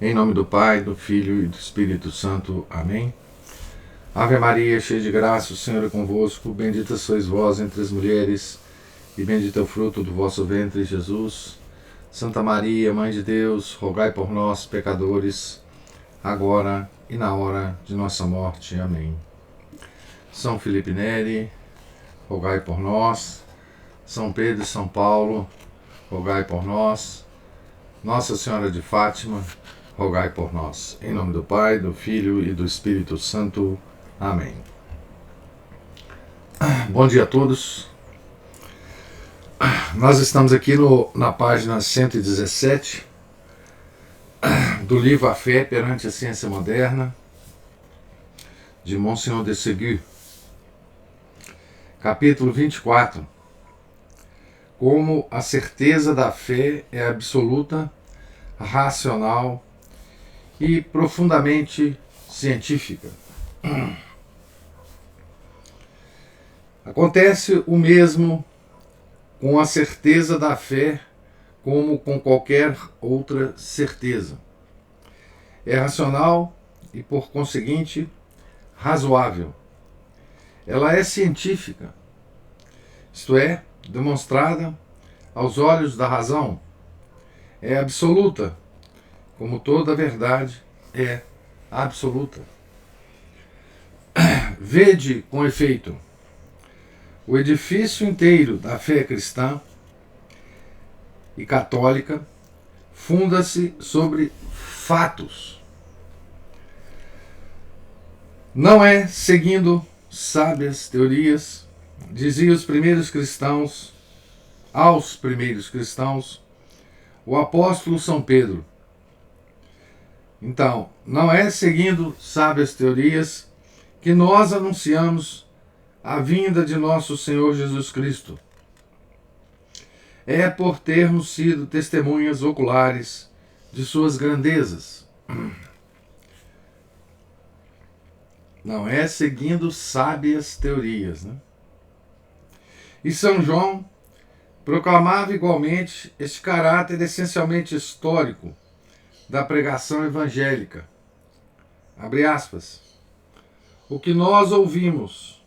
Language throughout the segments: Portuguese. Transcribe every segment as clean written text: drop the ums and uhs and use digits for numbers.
Em nome do Pai, do Filho e do Espírito Santo. Amém. Ave Maria, cheia de graça, o Senhor é convosco. Bendita sois vós entre as mulheres, e bendito é o fruto do vosso ventre, Jesus. Santa Maria, Mãe de Deus, rogai por nós, pecadores, agora e na hora de nossa morte. Amém. São Felipe Neri, rogai por nós. São Pedro e São Paulo, rogai por nós. Nossa Senhora de Fátima, rogai por nós. Em nome do Pai, do Filho e do Espírito Santo. Amém. Bom dia a todos. Nós estamos aqui na página 117 do livro A Fé perante a Ciência Moderna, de Monsignor de Ségur. Capítulo 24. Como a certeza da fé é absoluta, racional e profundamente científica. Acontece o mesmo com a certeza da fé como com qualquer outra certeza. É racional e, por conseguinte, razoável. Ela é científica, isto é, demonstrada aos olhos da razão. É absoluta, como toda verdade é absoluta. Vede, com efeito, o edifício inteiro da fé cristã e católica funda-se sobre fatos. Não é seguindo sábias teorias, diziam os primeiros cristãos, aos primeiros cristãos, o apóstolo São Pedro. Então, não é seguindo sábias teorias que nós anunciamos a vinda de nosso Senhor Jesus Cristo. É por termos sido testemunhas oculares de suas grandezas. Não é seguindo sábias teorias, né? E São João proclamava igualmente este caráter essencialmente histórico da pregação evangélica. Abre aspas. O que nós ouvimos,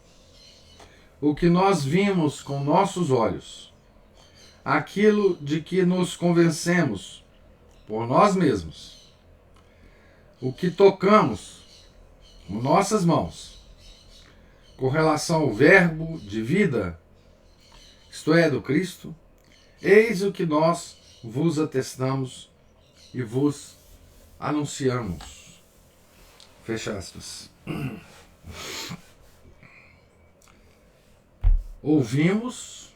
o que nós vimos com nossos olhos, aquilo de que nos convencemos por nós mesmos, o que tocamos com nossas mãos, com relação ao verbo de vida, isto é, do Cristo, eis o que nós vos atestamos e vos anunciamos. Fecha aspas. Ouvimos,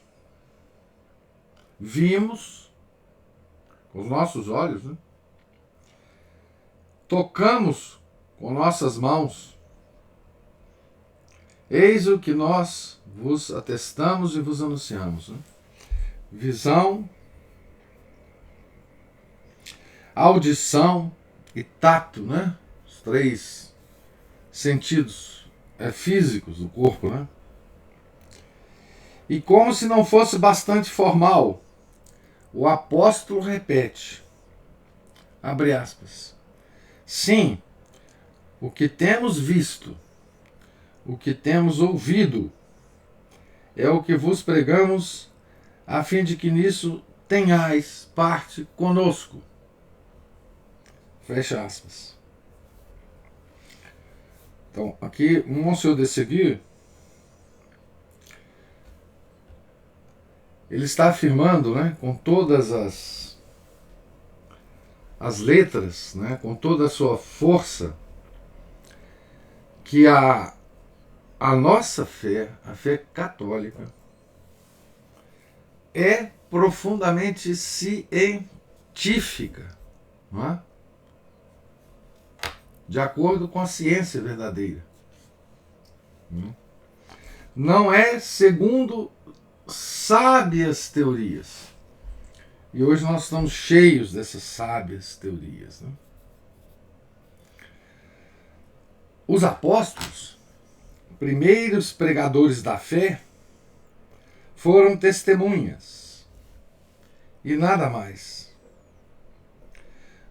vimos com os nossos olhos, né? Tocamos com nossas mãos, eis o que nós vos atestamos e vos anunciamos. Né? Visão, audição e tato, né? Os três sentidos físicos do corpo, né? E como se não fosse bastante formal, o apóstolo repete, abre aspas, sim, o que temos visto, o que temos ouvido, é o que vos pregamos, a fim de que nisso tenhais parte conosco. Fecha aspas. Então, aqui, o Monsignor de Ségur, ele está afirmando, né, com todas as letras, né, com toda a sua força, que a nossa fé, a fé católica, é profundamente científica, não é? De acordo com a ciência verdadeira. Não é segundo sábias teorias. E hoje nós estamos cheios dessas sábias teorias. Né? Os apóstolos, primeiros pregadores da fé, foram testemunhas e nada mais.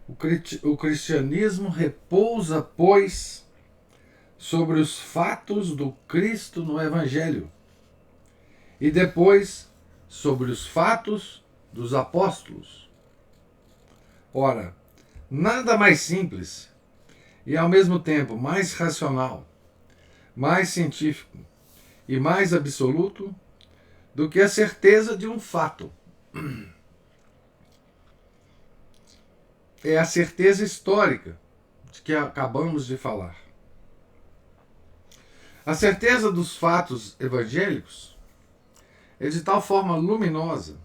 O cristianismo repousa, pois, sobre os fatos do Cristo no Evangelho e depois sobre os fatos dos apóstolos. Ora, nada mais simples e ao mesmo tempo mais racional, mais científico e mais absoluto do que a certeza de um fato. É a certeza histórica de que acabamos de falar. A certeza dos fatos evangélicos é de tal forma luminosa,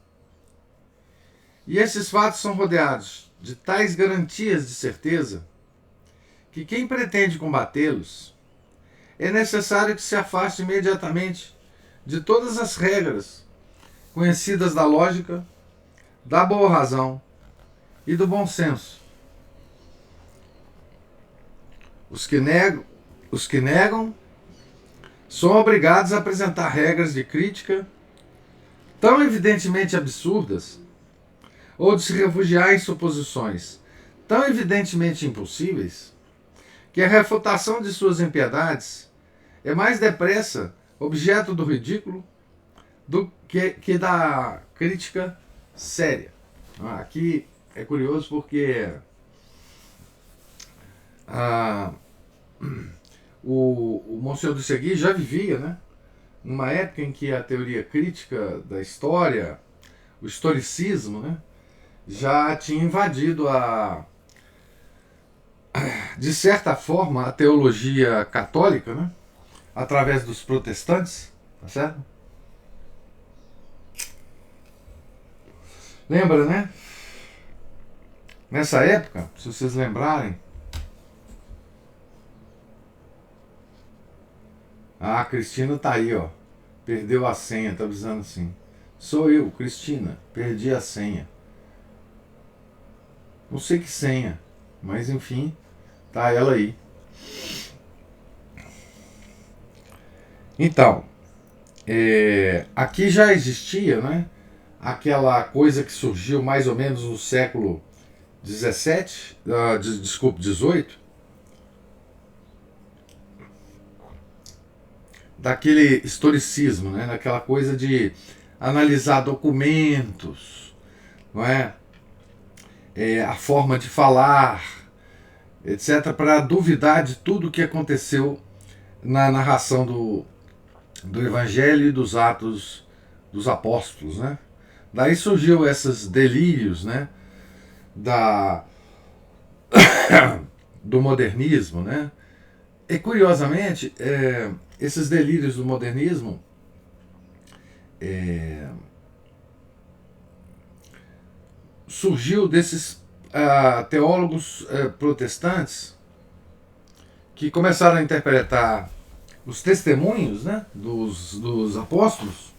e esses fatos são rodeados de tais garantias de certeza, que quem pretende combatê-los é necessário que se afaste imediatamente de todas as regras conhecidas da lógica, da boa razão e do bom senso. Os que negam são obrigados a apresentar regras de crítica tão evidentemente absurdas, ou de se refugiar em suposições tão evidentemente impossíveis, que a refutação de suas impiedades é mais depressa objeto do ridículo do que da crítica séria. Aqui é curioso porque o Monsenhor de Segui já vivia, né, numa época em que a teoria crítica da história, o historicismo, né, já tinha invadido de certa forma, a teologia católica, né, através dos protestantes, tá certo? Lembra, né? Nessa época, se vocês lembrarem, a Cristina tá aí, ó. Perdeu a senha, tá avisando assim. Sou eu, Cristina, perdi a senha. Não sei que senha, mas enfim, tá ela aí. Então, aqui já existia, né, aquela coisa que surgiu mais ou menos no século XVII, desculpe, XVIII, daquele historicismo, né, daquela coisa de analisar documentos, não é? A forma de falar, etc., para duvidar de tudo o que aconteceu na narração do Evangelho e dos Atos dos Apóstolos, né? Daí surgiu esses delírios, né, do modernismo, né? E curiosamente, esses delírios do modernismo surgiu desses teólogos protestantes que começaram a interpretar os testemunhos, né, dos apóstolos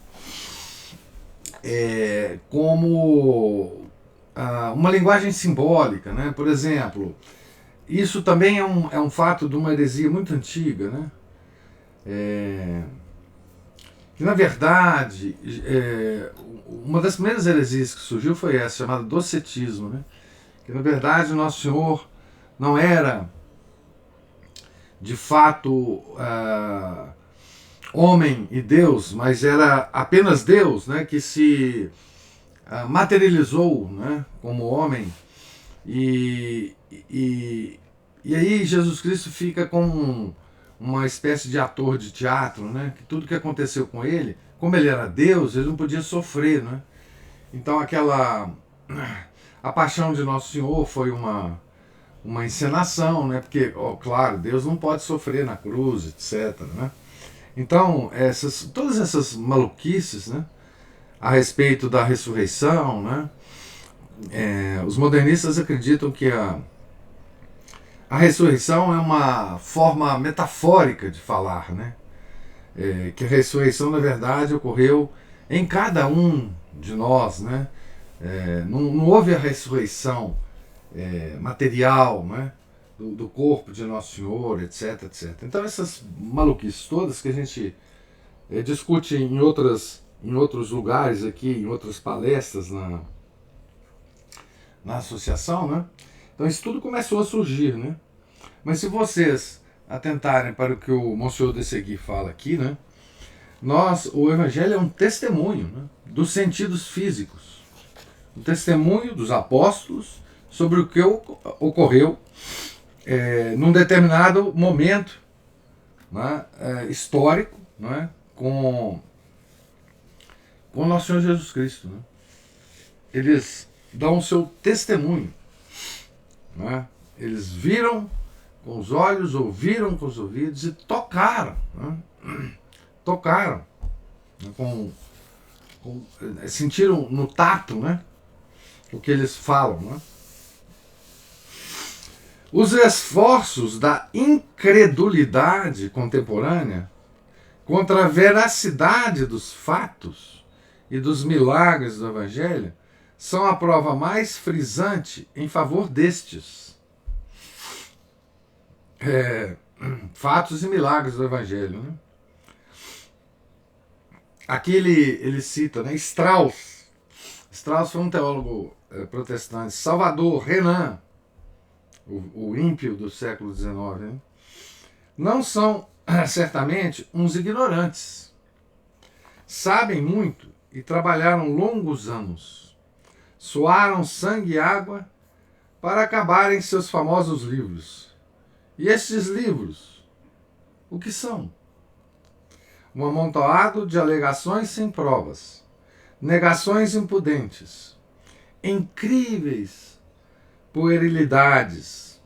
como uma linguagem simbólica, né? Por exemplo, isso também é um fato de uma heresia muito antiga, né? Que na verdade uma das primeiras heresias que surgiu foi essa, chamada docetismo, né? Que na verdade o Nosso Senhor não era de fato homem e Deus, mas era apenas Deus, né, que se materializou, né, como homem, e aí Jesus Cristo fica como uma espécie de ator de teatro, né, que tudo que aconteceu com ele, como ele era Deus, ele não podia sofrer, né? Então a paixão de Nosso Senhor foi uma encenação, né? Porque, claro, Deus não pode sofrer na cruz, etc., né? Então, todas essas maluquices, né, a respeito da ressurreição, né, os modernistas acreditam que a ressurreição é uma forma metafórica de falar, né? Que a ressurreição, na verdade, ocorreu em cada um de nós, né? Não houve a ressurreição material, né, do corpo de Nosso Senhor, etc, etc. Então essas maluquices todas que a gente discute em outros lugares aqui, em outras palestras na associação, né, Então isso tudo começou a surgir, né? Mas se vocês atentarem para o que o Monsenhor de Segui fala aqui, né? O Evangelho é um testemunho, né, dos sentidos físicos, um testemunho dos apóstolos sobre o que ocorreu num determinado momento, né, histórico, né, com nosso Senhor Jesus Cristo. Né? Eles dão o seu testemunho. Né? Eles viram com os olhos, ouviram com os ouvidos e tocaram. Né? Tocaram. Né? Sentiram no tato, né? O que eles falam. Né? Os esforços da incredulidade contemporânea contra a veracidade dos fatos e dos milagres do Evangelho são a prova mais frisante em favor destes fatos e milagres do Evangelho. Né? Aqui ele cita, né, Strauss. Strauss foi um teólogo protestante. Salvador, Renan, o ímpio do século XIX. Né? Não são, certamente, uns ignorantes. Sabem muito e trabalharam longos anos. Suaram sangue e água para acabarem seus famosos livros. E estes livros, o que são? Um amontoado de alegações sem provas, negações impudentes, incríveis puerilidades.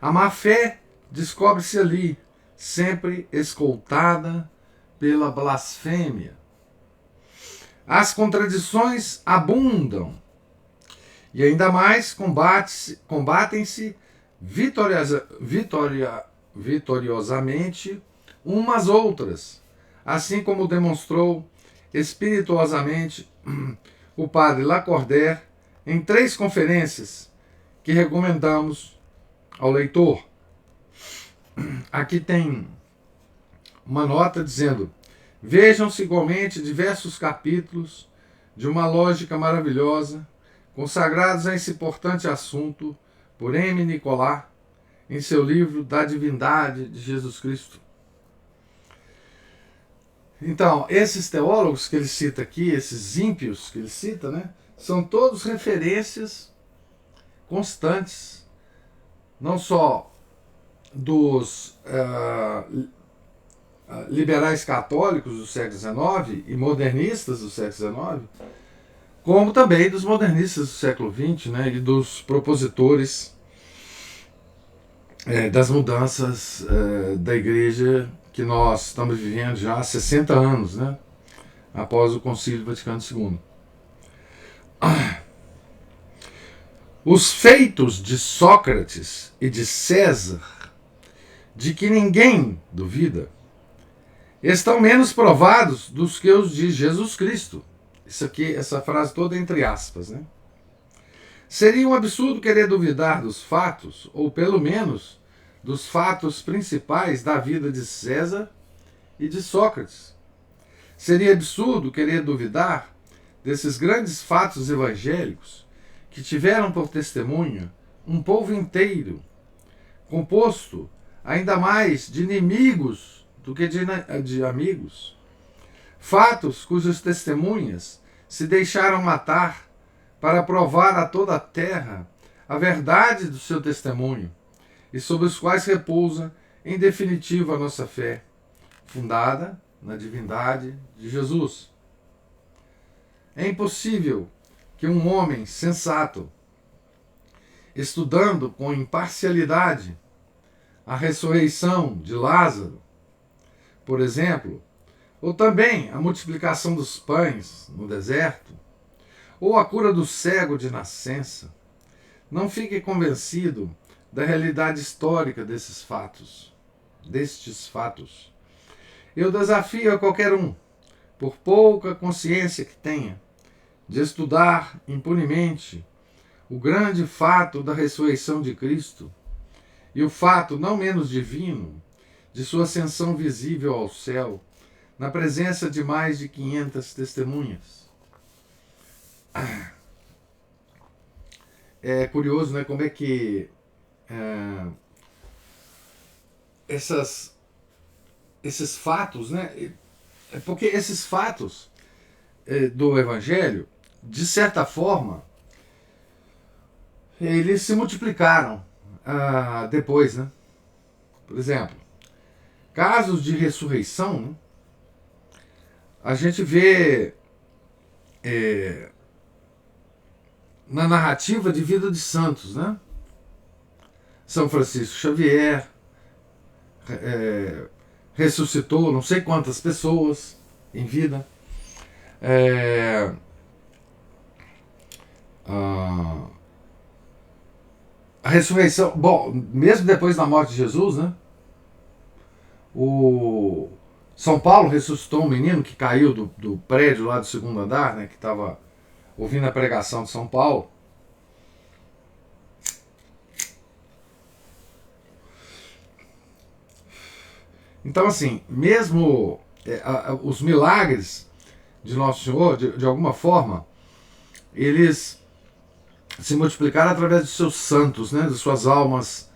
A má-fé descobre-se ali, sempre escoltada pela blasfêmia. As contradições abundam e ainda mais combatem-se vitoriosamente umas outras, assim como demonstrou espirituosamente o padre Lacordaire em 3 conferências que recomendamos ao leitor. Aqui tem uma nota dizendo: vejam-se igualmente diversos capítulos de uma lógica maravilhosa, consagrados a esse importante assunto por M. Nicolas, em seu livro Da Divindade de Jesus Cristo. Então, esses teólogos que ele cita aqui, esses ímpios que ele cita, né, são todos referências constantes, não só dos liberais católicos do século XIX e modernistas do século XIX, como também dos modernistas do século XX, né, e dos propositores das mudanças da Igreja que nós estamos vivendo já há 60 anos, né, após o Concílio Vaticano II. Os feitos de Sócrates e de César, de que ninguém duvida, estão menos provados do que os de Jesus Cristo. Isso aqui, essa frase toda entre aspas, né? Seria um absurdo querer duvidar dos fatos, ou pelo menos dos fatos principais da vida de César e de Sócrates. Seria absurdo querer duvidar desses grandes fatos evangélicos que tiveram por testemunha um povo inteiro, composto ainda mais de inimigos do que de amigos. Fatos cujas testemunhas se deixaram matar para provar a toda a terra a verdade do seu testemunho, e sobre os quais repousa, em definitivo, a nossa fé, fundada na divindade de Jesus. É impossível que um homem sensato, estudando com imparcialidade a ressurreição de Lázaro, por exemplo, ou também a multiplicação dos pães no deserto, ou a cura do cego de nascença, não fique convencido da realidade histórica destes fatos. Eu desafio a qualquer um, por pouca consciência que tenha, de estudar impunemente o grande fato da ressurreição de Cristo e o fato não menos divino de sua ascensão visível ao céu, na presença de mais de 500 testemunhas. é curioso, né, como é que esses fatos, né, porque esses fatos do Evangelho, de certa forma, eles se multiplicaram depois, né? Por exemplo, casos de ressurreição, né, a gente vê na narrativa de vida de santos, né? São Francisco Xavier ressuscitou não sei quantas pessoas em vida. A ressurreição, bom, mesmo depois da morte de Jesus, né? O São Paulo ressuscitou um menino que caiu do prédio lá do segundo andar, né? Que estava ouvindo a pregação de São Paulo. Então, assim, mesmo os milagres de Nosso Senhor, de alguma forma, eles se multiplicaram através de seus santos, né? De suas almas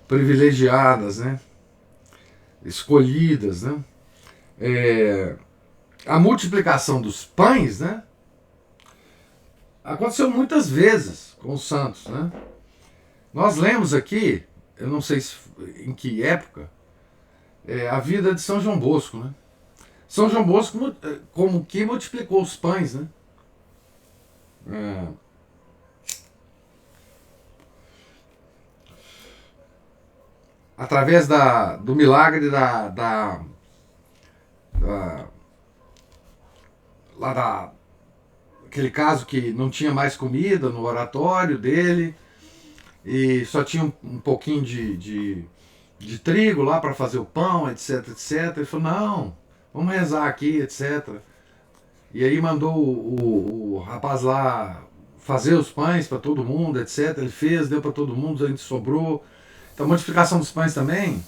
privilegiadas, né? Escolhidas, né? A multiplicação dos pães, né? Aconteceu muitas vezes com os santos, né? Nós lemos aqui, eu não sei em que época, a vida de São João Bosco, né? São João Bosco como que multiplicou os pães, né? Através do milagre aquele caso que não tinha mais comida no oratório dele e só tinha um pouquinho de trigo lá para fazer o pão, etc, etc. Ele falou, não, vamos rezar aqui, etc. E aí mandou o rapaz lá fazer os pães para todo mundo, etc. Ele fez, deu para todo mundo, a gente sobrou. Então a multiplicação dos pães também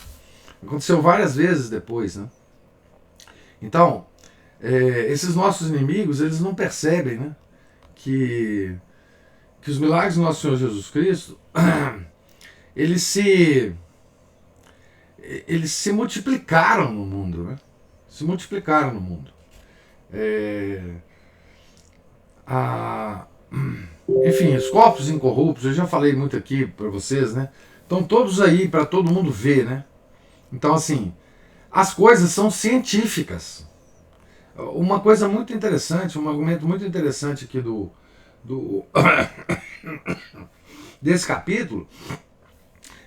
aconteceu várias vezes depois, né? Então, esses nossos inimigos, eles não percebem, né, que os milagres do nosso Senhor Jesus Cristo eles se multiplicaram no mundo, né? Se multiplicaram no mundo. Enfim, os corpos incorruptos, eu já falei muito aqui para vocês, né? Estão todos aí para todo mundo ver, né? Então, assim, as coisas são científicas. Uma coisa muito interessante, um argumento muito interessante aqui desse capítulo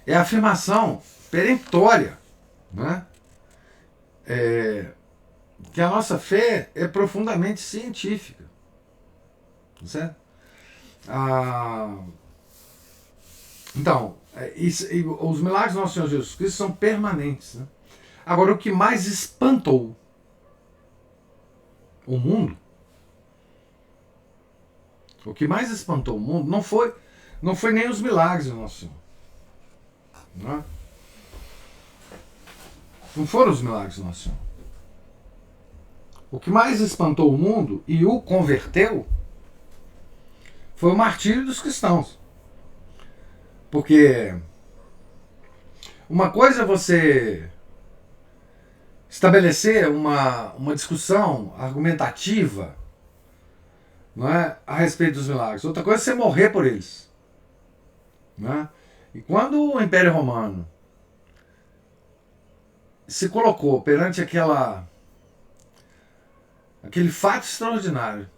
é a afirmação peremptória, né? Que a nossa fé é profundamente científica, certo? Então, os milagres do nosso Senhor Jesus Cristo são permanentes, né? Agora, o que mais espantou o mundo, não foi nem os milagres do nosso Senhor, não é? Não foram os milagres do nosso Senhor. O que mais espantou o mundo e o converteu foi o martírio dos cristãos. Porque uma coisa é você estabelecer uma discussão argumentativa, não é, a respeito dos milagres. Outra coisa é você morrer por eles. Não é? E quando o Império Romano se colocou perante aquele fato extraordinário,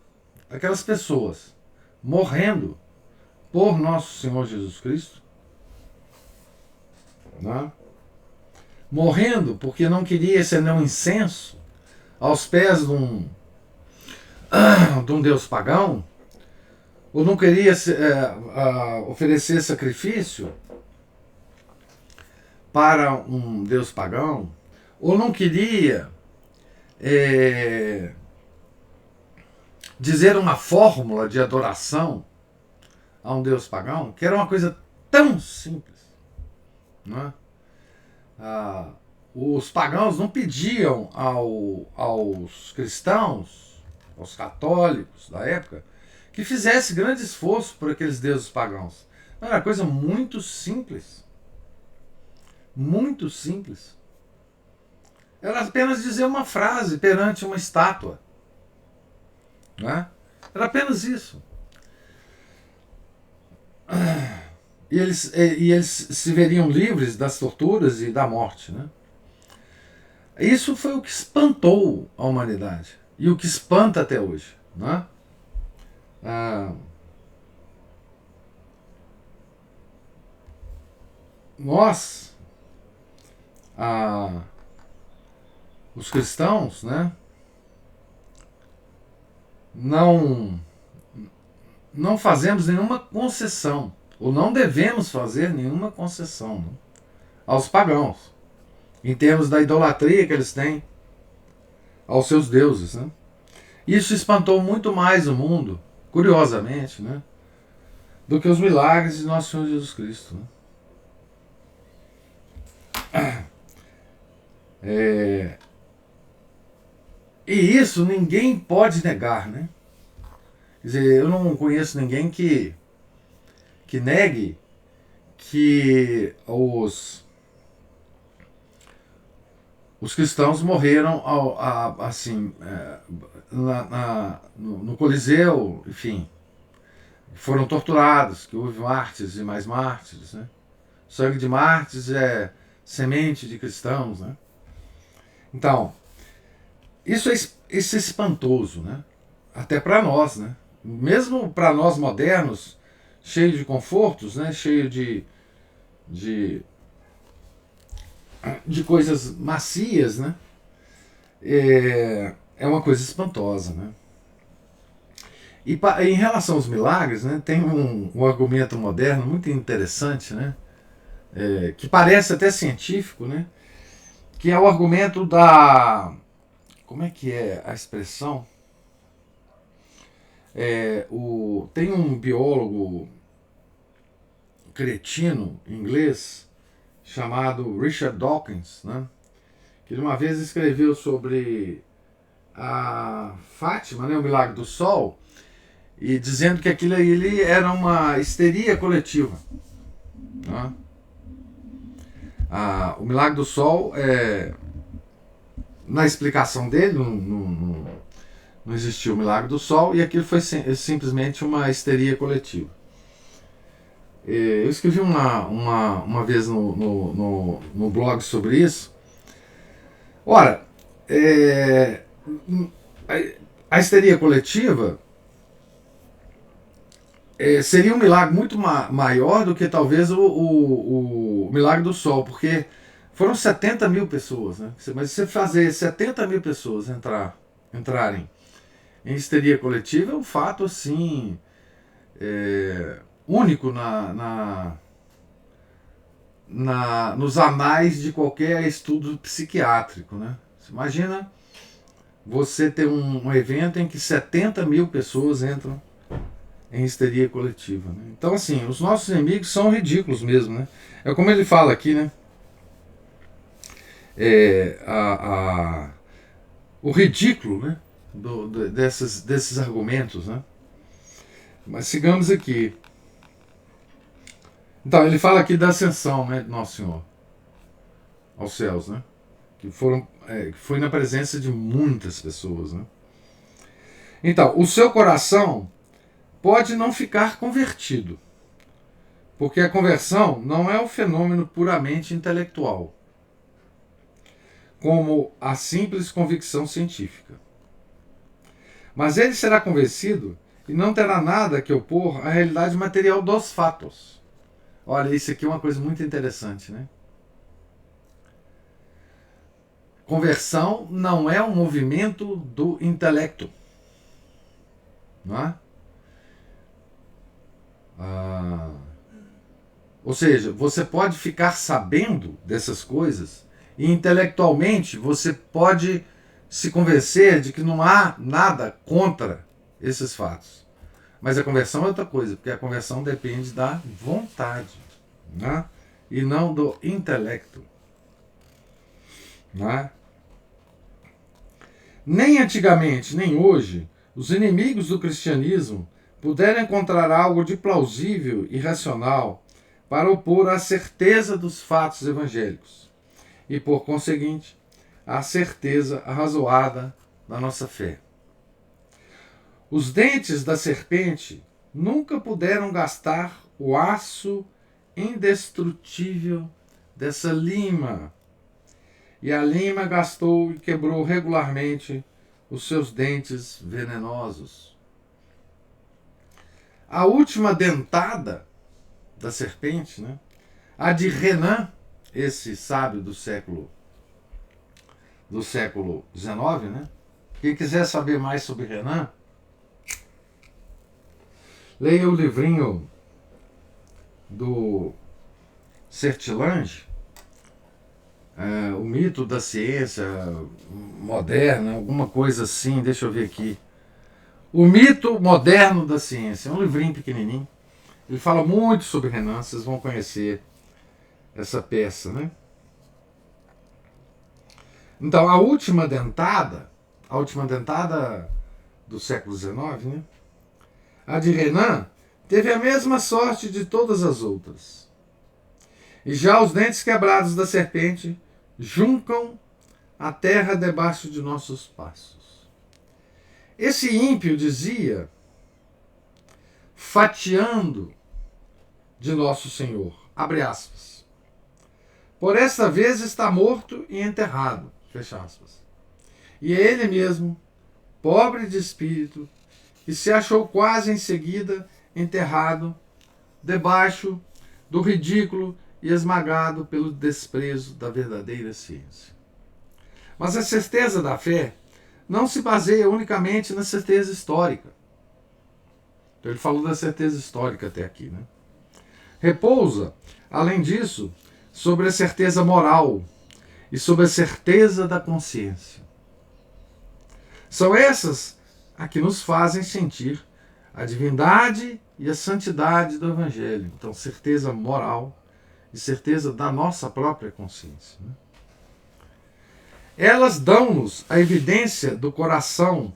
aquelas pessoas morrendo por nosso Senhor Jesus Cristo, né? Morrendo porque não queria acender um incenso aos pés de um Deus pagão, ou não queria oferecer sacrifício para um Deus pagão, ou não queria dizer uma fórmula de adoração a um Deus pagão, que era uma coisa tão simples, não é? Os pagãos não pediam aos cristãos, aos católicos da época, que fizesse grande esforço por aqueles deuses pagãos. Era coisa muito simples. Muito simples. Era apenas dizer uma frase perante uma estátua. Né? Era apenas isso. E eles se veriam livres das torturas e da morte. Né? Isso foi o que espantou a humanidade. E o que espanta até hoje. Né? Nós, os cristãos, né, não fazemos nenhuma concessão, ou não devemos fazer nenhuma concessão, né, aos pagãos, em termos da idolatria que eles têm aos seus deuses. Né. Isso espantou muito mais o mundo, curiosamente, né, do que os milagres de nosso Senhor Jesus Cristo. Né. E isso ninguém pode negar, né? Quer dizer, eu não conheço ninguém que negue que os cristãos morreram assim, no Coliseu, enfim, foram torturados, que houve mártires e mais mártires, né? Sangue de mártires é semente de cristãos, né? Então, isso é espantoso, né? Até para nós, né? Mesmo para nós modernos, cheio de confortos, né? Cheio de coisas macias, né? É uma coisa espantosa, né? E em relação aos milagres, né? Tem um argumento moderno muito interessante, né? Que parece até científico, né? Que é o argumento da... Como é que é a expressão? Tem um biólogo cretino inglês chamado Richard Dawkins, né? Que uma vez escreveu sobre a Fátima, né, o milagre do sol, e dizendo que aquilo ali era uma histeria coletiva. Né? O milagre do sol, na explicação dele, não existiu o milagre do sol, e aquilo foi simplesmente uma histeria coletiva. Eu escrevi uma vez no blog sobre isso. Ora, a histeria coletiva seria um milagre muito maior do que talvez o milagre do sol, porque foram 70 mil pessoas, né? Mas você fazer 70 mil pessoas entrarem em histeria coletiva é um fato assim único nos anais de qualquer estudo psiquiátrico, né? Você imagina você ter um evento em que 70 mil pessoas entram em histeria coletiva. Né? Então, assim, os nossos inimigos são ridículos mesmo, né? É como ele fala aqui, né? O ridículo, né? Desses argumentos, né? Mas sigamos aqui. Então, ele fala aqui da ascensão, né, de Nosso Senhor aos céus, né? Que foi na presença de muitas pessoas, né? Então, o seu coração pode não ficar convertido, porque a conversão não é um fenômeno puramente intelectual, como a simples convicção científica. Mas ele será convencido e não terá nada que opor à realidade material dos fatos. Olha, isso aqui é uma coisa muito interessante, né? Conversão não é um movimento do intelecto. Não é? Ou seja, você pode ficar sabendo dessas coisas e intelectualmente você pode se convencer de que não há nada contra esses fatos. Mas a conversão é outra coisa, porque a conversão depende da vontade, né? E não do intelecto. Né? Nem antigamente, nem hoje, os inimigos do cristianismo puderam encontrar algo de plausível e racional para opor à certeza dos fatos evangélicos e, por conseguinte, à certeza arrazoada da nossa fé. Os dentes da serpente nunca puderam gastar o aço indestrutível dessa lima, e a lima gastou e quebrou regularmente os seus dentes venenosos. A última dentada da serpente, né? A de Renan, esse sábio do século XIX, né? Quem quiser saber mais sobre Renan, leia o livrinho do Sertilange, o mito da ciência moderna, alguma coisa assim, deixa eu ver aqui. O mito moderno da ciência, é um livrinho pequenininho. Ele fala muito sobre Renan, vocês vão conhecer essa peça, né? Então, a última dentada do século XIX, né? A de Renan teve a mesma sorte de todas as outras. E já os dentes quebrados da serpente juncam a terra debaixo de nossos passos. Esse ímpio dizia, fatiando de nosso Senhor, abre aspas, por esta vez está morto e enterrado, fecha aspas. E é ele mesmo, pobre de espírito, que se achou quase em seguida enterrado debaixo do ridículo e esmagado pelo desprezo da verdadeira ciência. Mas a certeza da fé não se baseia unicamente na certeza histórica. Então ele falou da certeza histórica até aqui, né? Repousa, além disso, sobre a certeza moral e sobre a certeza da consciência. São essas a que nos fazem sentir a divindade e a santidade do Evangelho. Então, certeza moral e certeza da nossa própria consciência, né? Elas dão-nos a evidência do coração,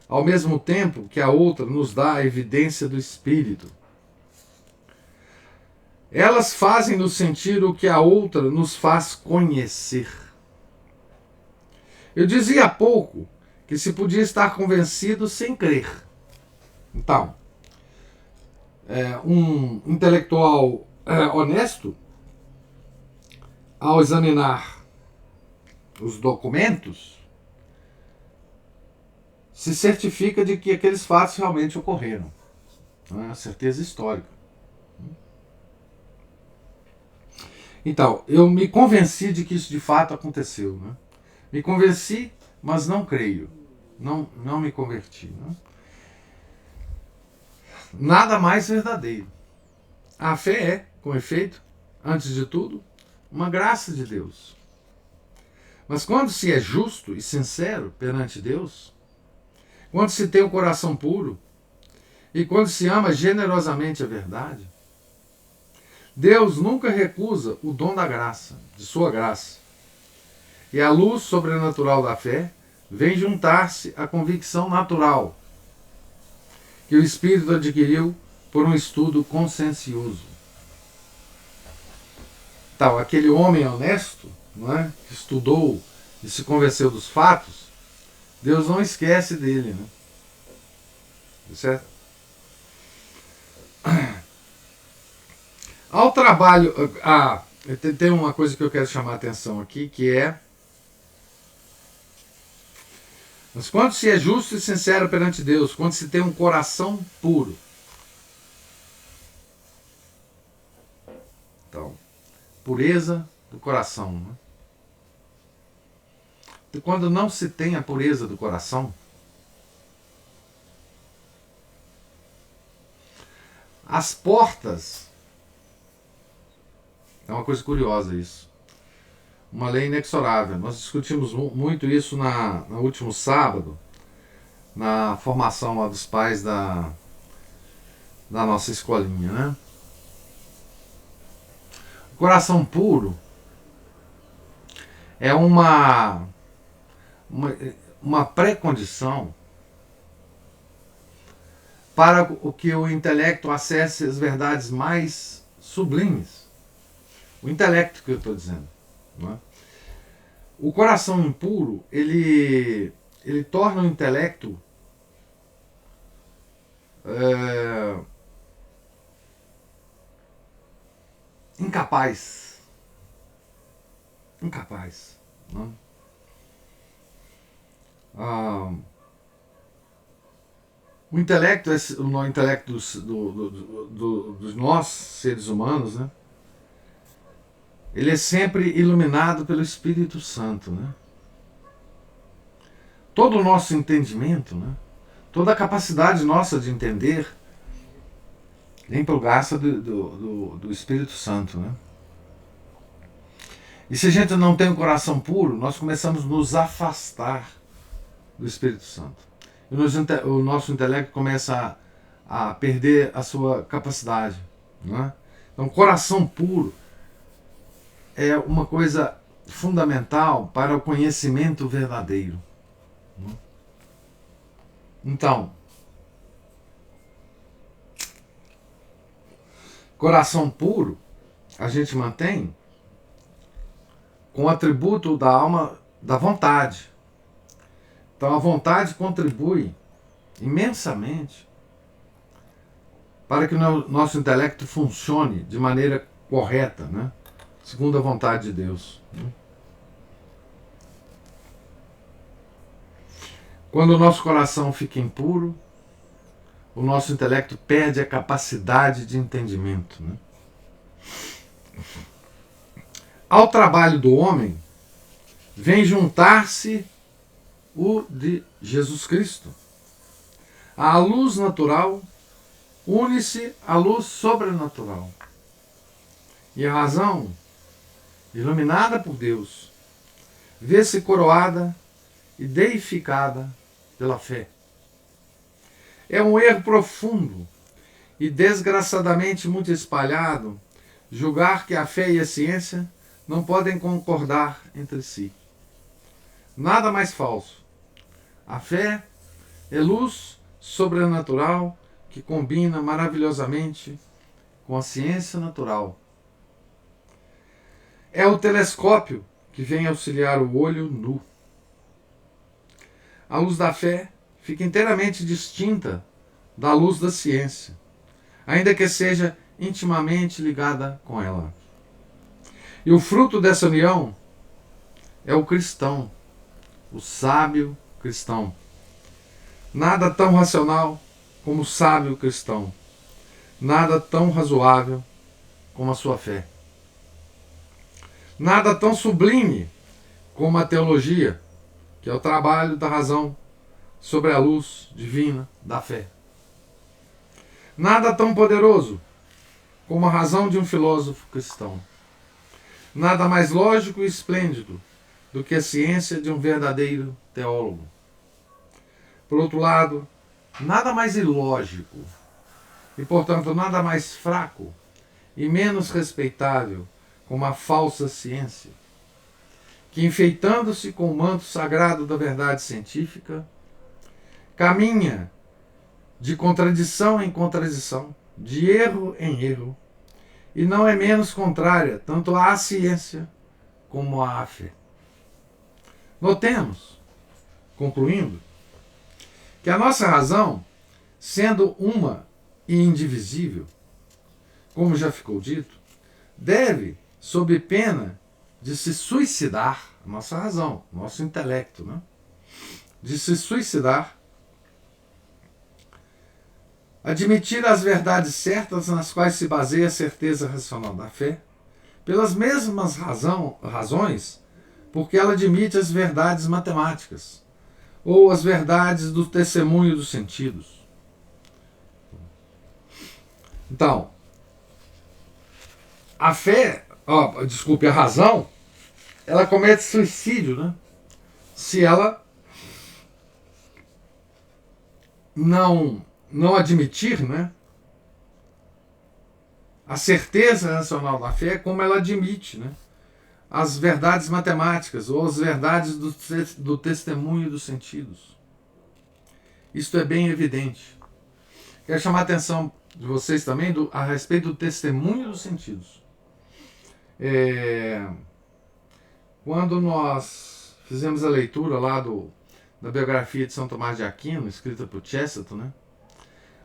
ao mesmo tempo que a outra nos dá a evidência do espírito. Elas fazem-nos sentir o que a outra nos faz conhecer. Eu dizia há pouco que se podia estar convencido sem crer. Então, um intelectual honesto, ao examinar os documentos, se certifica de que aqueles fatos realmente ocorreram. Não é a certeza histórica. Então, eu me convenci de que isso de fato aconteceu, né? Me convenci, mas não creio. Não me converti, né? Nada mais verdadeiro. A fé é, com efeito, antes de tudo, uma graça de Deus. Mas quando se é justo e sincero perante Deus, quando se tem o coração puro e quando se ama generosamente a verdade, Deus nunca recusa o dom da graça, de sua graça. E a luz sobrenatural da fé vem juntar-se à convicção natural que o Espírito adquiriu por um estudo consciencioso. Então, aquele homem honesto, não é, que estudou e se convenceu dos fatos, Deus não esquece dele, né? Certo? Ao trabalho... tem uma coisa que eu quero chamar a atenção aqui, que é... Mas quando se é justo e sincero perante Deus, quando se tem um coração puro. Então, pureza do coração, né? E quando não se tem a pureza do coração, as portas... É uma coisa curiosa isso. Uma lei inexorável. Nós discutimos muito isso no último sábado, na formação lá dos pais da nossa escolinha, né? O coração puro é uma pré-condição para o que o intelecto acesse as verdades mais sublimes. O intelecto que eu estou dizendo. Não é? O coração impuro, ele torna o intelecto incapaz. Não é? O intelecto, o intelecto dos nós, seres humanos, né? Ele é sempre iluminado pelo Espírito Santo, né? Todo o nosso entendimento, né? Toda a capacidade nossa de entender vem pelo graça do Espírito Santo, né? E se a gente não tem um coração puro, nós começamos a nos afastar do Espírito Santo. E o nosso intelecto começa a perder a sua capacidade, né? Então, coração puro é uma coisa fundamental para o conhecimento verdadeiro. Então, coração puro a gente mantém com o atributo da alma da vontade. Então a vontade contribui imensamente para que o nosso intelecto funcione de maneira correta, né? Segundo a vontade de Deus. Quando o nosso coração fica impuro, o nosso intelecto perde a capacidade de entendimento, né? Ao trabalho do homem vem juntar-se o de Jesus Cristo. A luz natural une-se à luz sobrenatural. E a razão, iluminada por Deus, vê-se coroada e deificada pela fé. É um erro profundo e desgraçadamente muito espalhado julgar que a fé e a ciência não podem concordar entre si. Nada mais falso. A fé é luz sobrenatural que combina maravilhosamente com a ciência natural. É o telescópio que vem auxiliar o olho nu. A luz da fé fica inteiramente distinta da luz da ciência, ainda que seja intimamente ligada com ela. E o fruto dessa união é o cristão, o sábio cristão. Nada tão racional como o sábio cristão. Nada tão razoável como a sua fé. Nada tão sublime como a teologia, que é o trabalho da razão sobre a luz divina da fé. Nada tão poderoso como a razão de um filósofo cristão. Nada mais lógico e esplêndido do que a ciência de um verdadeiro teólogo. Por outro lado, nada mais ilógico e, portanto, nada mais fraco e menos respeitável como a falsa ciência, que, enfeitando-se com o manto sagrado da verdade científica, caminha de contradição em contradição, de erro em erro, e não é menos contrária tanto à ciência como à fé. Notemos, concluindo, que a nossa razão, sendo uma e indivisível, como já ficou dito, deve, sob pena de se suicidar, a nossa razão, nosso intelecto, né? De se suicidar, admitir as verdades certas nas quais se baseia a certeza racional da fé, pelas mesmas razões porque ela admite as verdades matemáticas, ou as verdades do testemunho dos sentidos. Então, a fé, a razão, ela comete suicídio, né? Se ela não admitir, né, a certeza racional da fé, como ela admite, né, as verdades matemáticas ou as verdades do testemunho dos sentidos. Isto é bem evidente. quero chamar a atenção de vocês também a respeito do testemunho dos sentidos. Quando nós fizemos a leitura lá da biografia de São Tomás de Aquino, escrita por Chesterton, né?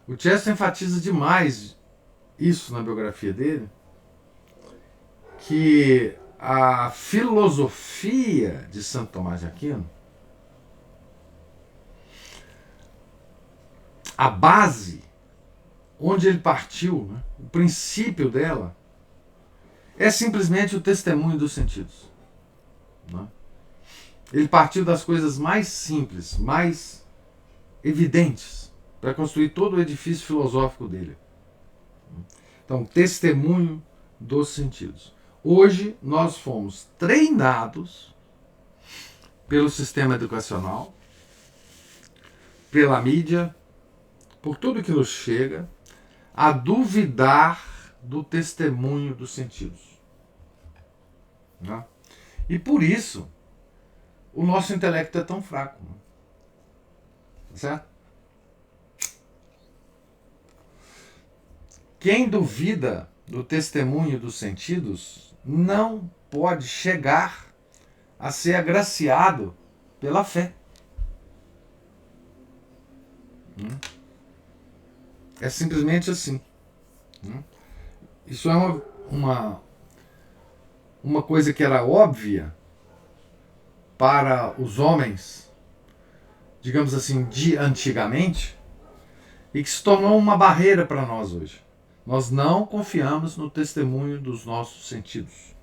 O Chesterton enfatiza demais isso na biografia dele, que a filosofia de Santo Tomás de Aquino, a base onde ele partiu, né, o princípio dela, é simplesmente o testemunho dos sentidos. Né? Ele partiu das coisas mais simples, mais evidentes, para construir todo o edifício filosófico dele. Então, testemunho dos sentidos. Hoje nós fomos treinados pelo sistema educacional, pela mídia, por tudo que nos chega, a duvidar do testemunho dos sentidos. Né? E por isso o nosso intelecto é tão fraco. Né? Certo? Quem duvida do testemunho dos sentidos não pode chegar a ser agraciado pela fé. É simplesmente assim. Isso é uma coisa que era óbvia para os homens, digamos assim, de antigamente, e que se tornou uma barreira para nós hoje. Nós não confiamos no testemunho dos nossos sentidos.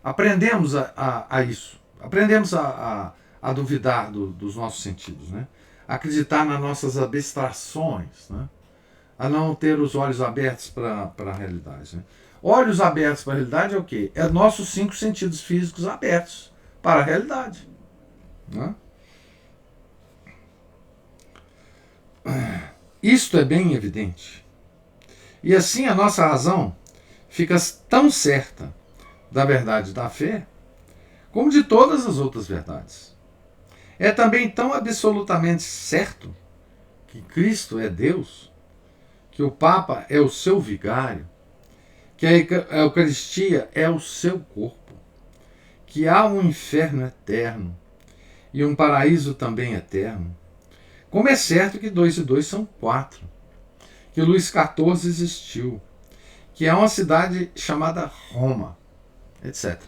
Aprendemos a isso. Aprendemos a duvidar dos nossos sentidos. Né? Acreditar nas nossas abstrações. Né? A não ter os olhos abertos para a realidade. Né? Olhos abertos para a realidade é o quê? É nossos 5 sentidos físicos abertos para a realidade. Né? Isto é bem evidente. E assim a nossa razão fica tão certa da verdade da fé como de todas as outras verdades. É também tão absolutamente certo que Cristo é Deus, que o Papa é o seu vigário, que a Eucaristia é o seu corpo, que há um inferno eterno e um paraíso também eterno, como é certo que 2 e 2 são 4, que Luís XIV existiu, que há uma cidade chamada Roma, etc.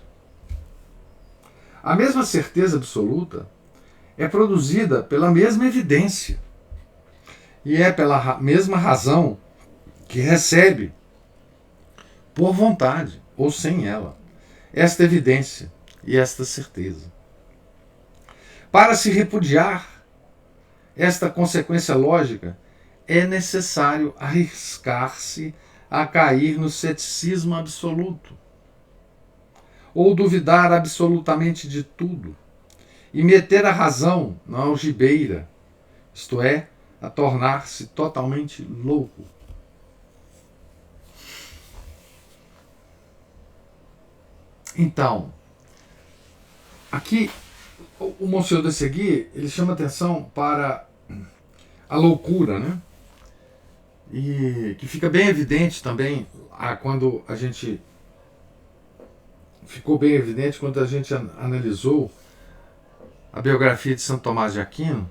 A mesma certeza absoluta é produzida pela mesma evidência e é pela mesma razão que recebe, por vontade ou sem ela, esta evidência e esta certeza. Para se repudiar esta consequência lógica, é necessário arriscar-se a cair no ceticismo absoluto, ou duvidar absolutamente de tudo, e meter a razão na algibeira, isto é, a tornar-se totalmente louco. Então, aqui o Monsieur de Seguí, ele chama atenção para a loucura, né? E que fica bem evidente também quando a gente ficou bem evidente quando a gente analisou a biografia de Santo Tomás de Aquino,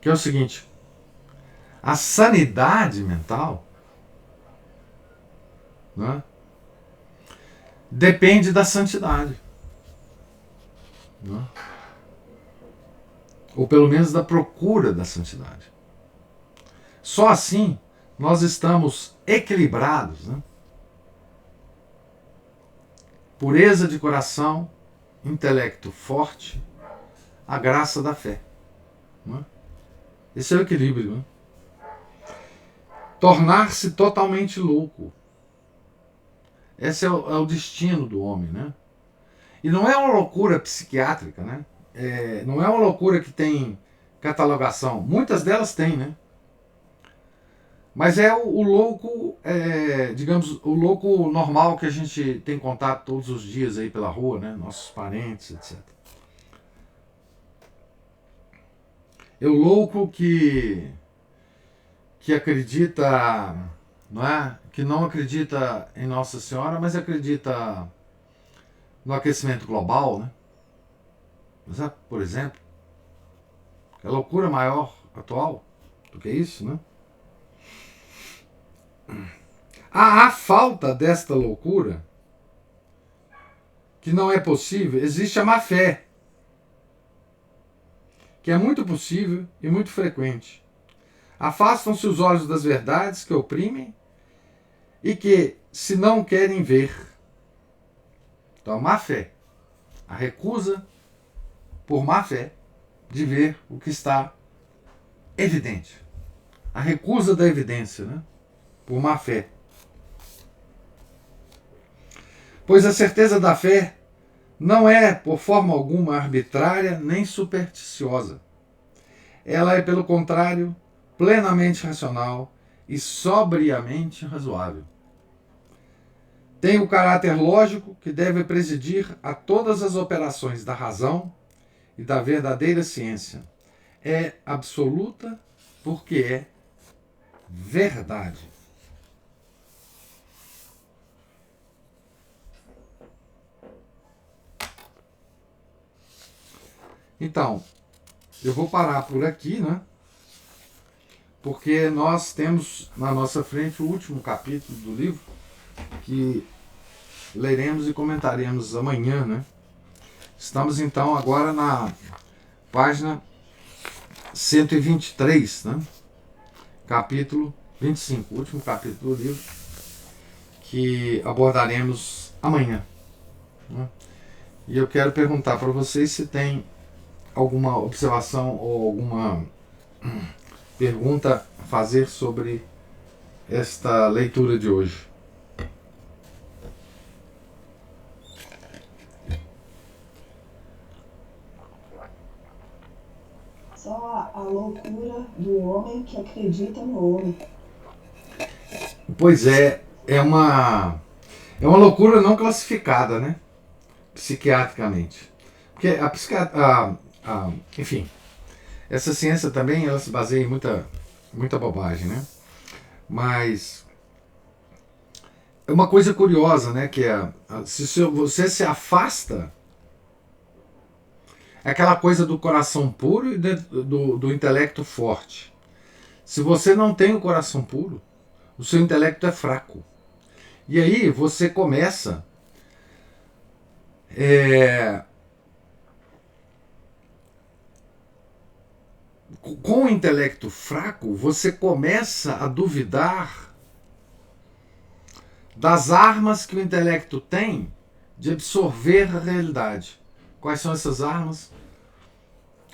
que é o seguinte: a sanidade mental, né, depende da santidade, né? Ou pelo menos da procura da santidade. Só assim nós estamos equilibrados, né? Pureza de coração, intelecto forte, a graça da fé. Né? Esse é o equilíbrio. Né? Tornar-se totalmente louco. Esse é o destino do homem. Né? E não é uma loucura psiquiátrica, né? Não é uma loucura que tem catalogação. Muitas delas têm, né? Mas é o louco, digamos, o louco normal que a gente tem contato todos os dias aí pela rua, né? Nossos parentes, etc. É o louco que que acredita, não é? Que não acredita em Nossa Senhora, mas acredita no aquecimento global, né? Por exemplo, é loucura maior atual do que isso, né? A falta desta loucura, que não é possível, existe a má fé, que é muito possível e muito frequente. Afastam-se os olhos das verdades que oprimem e que se não querem ver. Então, má fé. A recusa, por má fé, de ver o que está evidente. A recusa da evidência, né? Por má fé. Pois a certeza da fé não é, por forma alguma, arbitrária nem supersticiosa. Ela é, pelo contrário, plenamente racional e sobriamente razoável. Tem o caráter lógico que deve presidir a todas as operações da razão e da verdadeira ciência. É absoluta porque é verdade. Então, eu vou parar por aqui, né? Porque nós temos na nossa frente o último capítulo do livro, que leremos e comentaremos amanhã, né? Estamos então agora na página 123, né? Capítulo 25, o último capítulo do livro, que abordaremos amanhã, né? E eu quero perguntar para vocês se tem alguma observação ou alguma pergunta a fazer sobre esta leitura de hoje. Só a loucura do homem que acredita no homem. Pois é uma loucura não classificada, né? Psiquiatricamente. Porque enfim, essa ciência também ela se baseia em muita bobagem, né? Mas é uma coisa curiosa, né? Que se você se afasta, é aquela coisa do coração puro e do intelecto forte. Se você não tem o coração puro, o seu intelecto é fraco. E aí você começa com o intelecto fraco, você começa a duvidar das armas que o intelecto tem de absorver a realidade. Quais são essas armas?